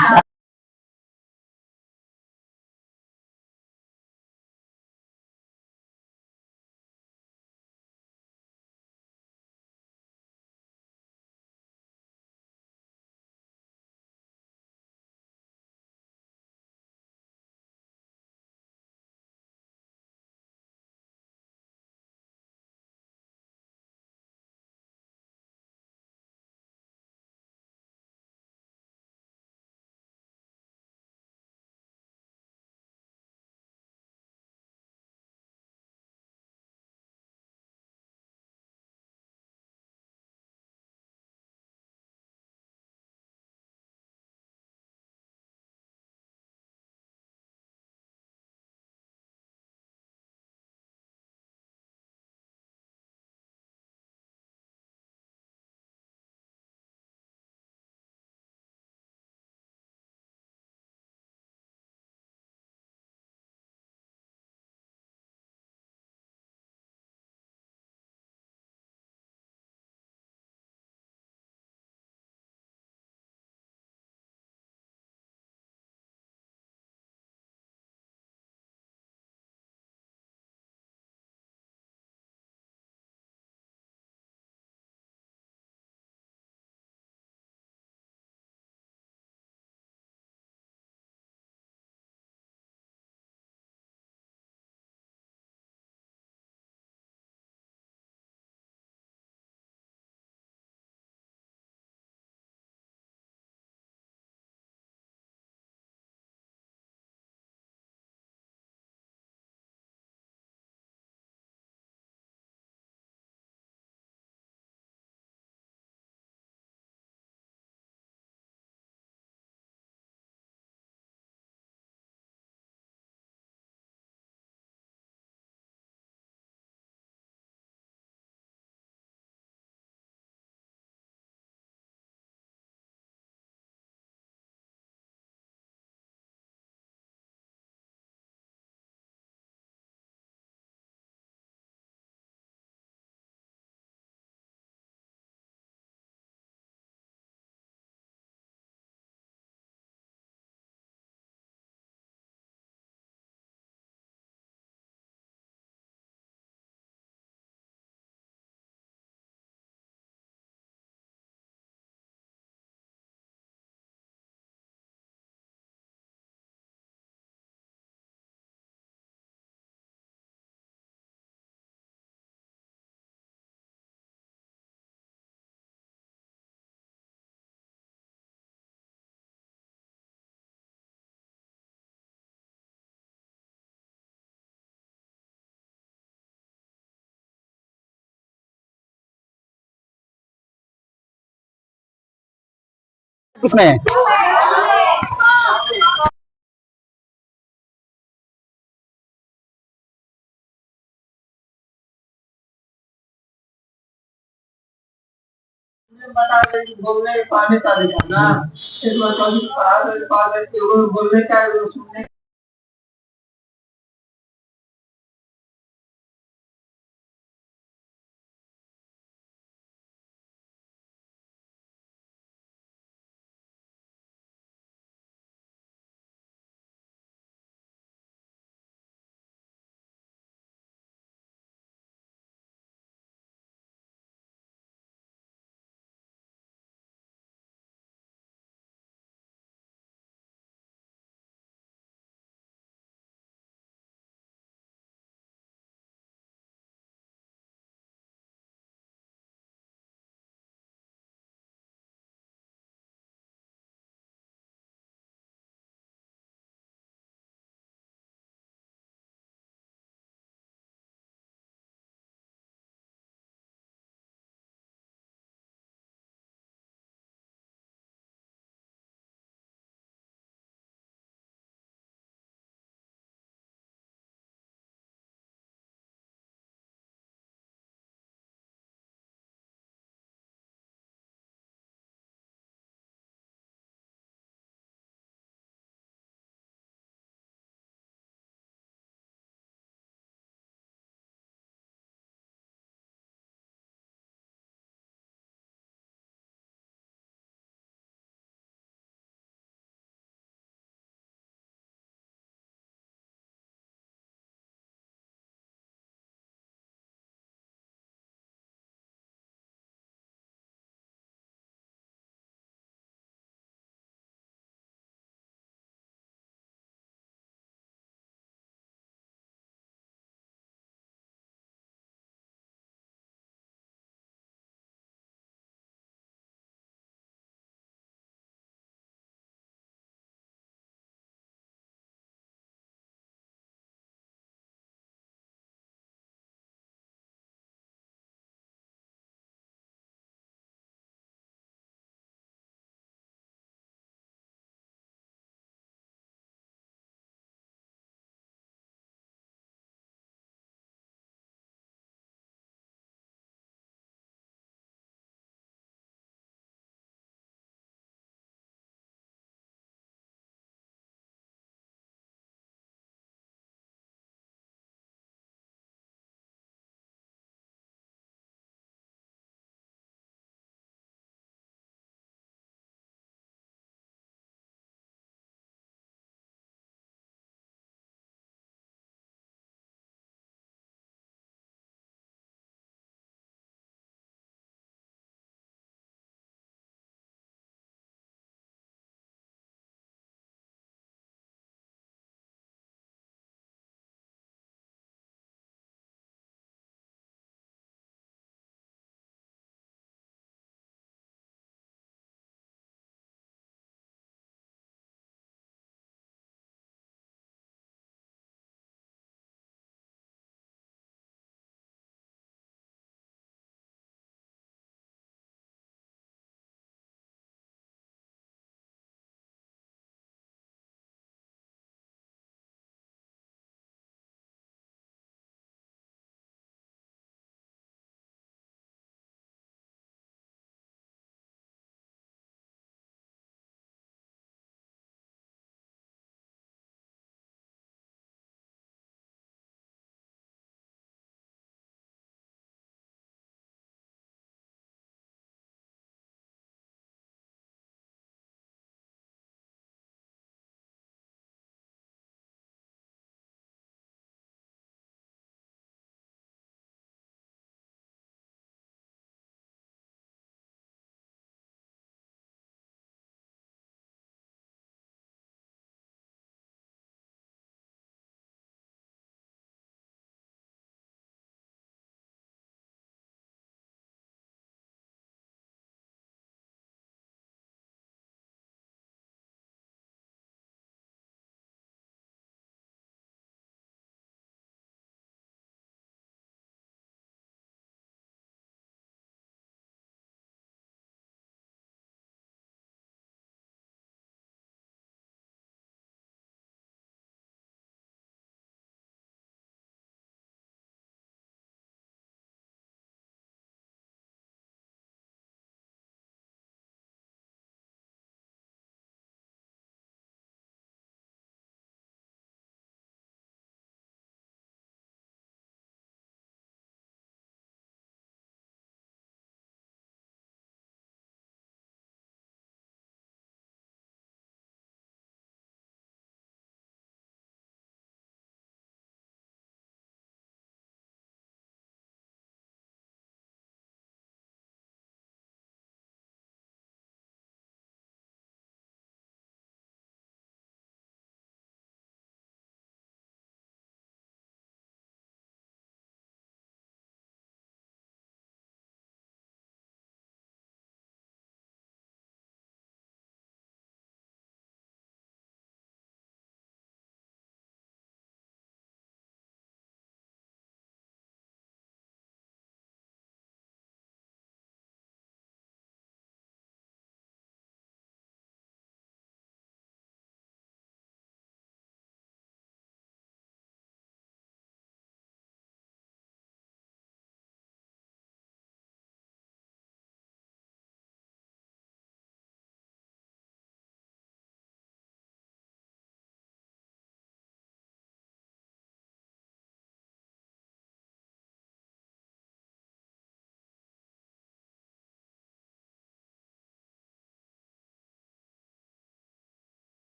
किसमें बता दें बोलने पाने का ना, इस बार कभी पढ़ा बोलने का सुनने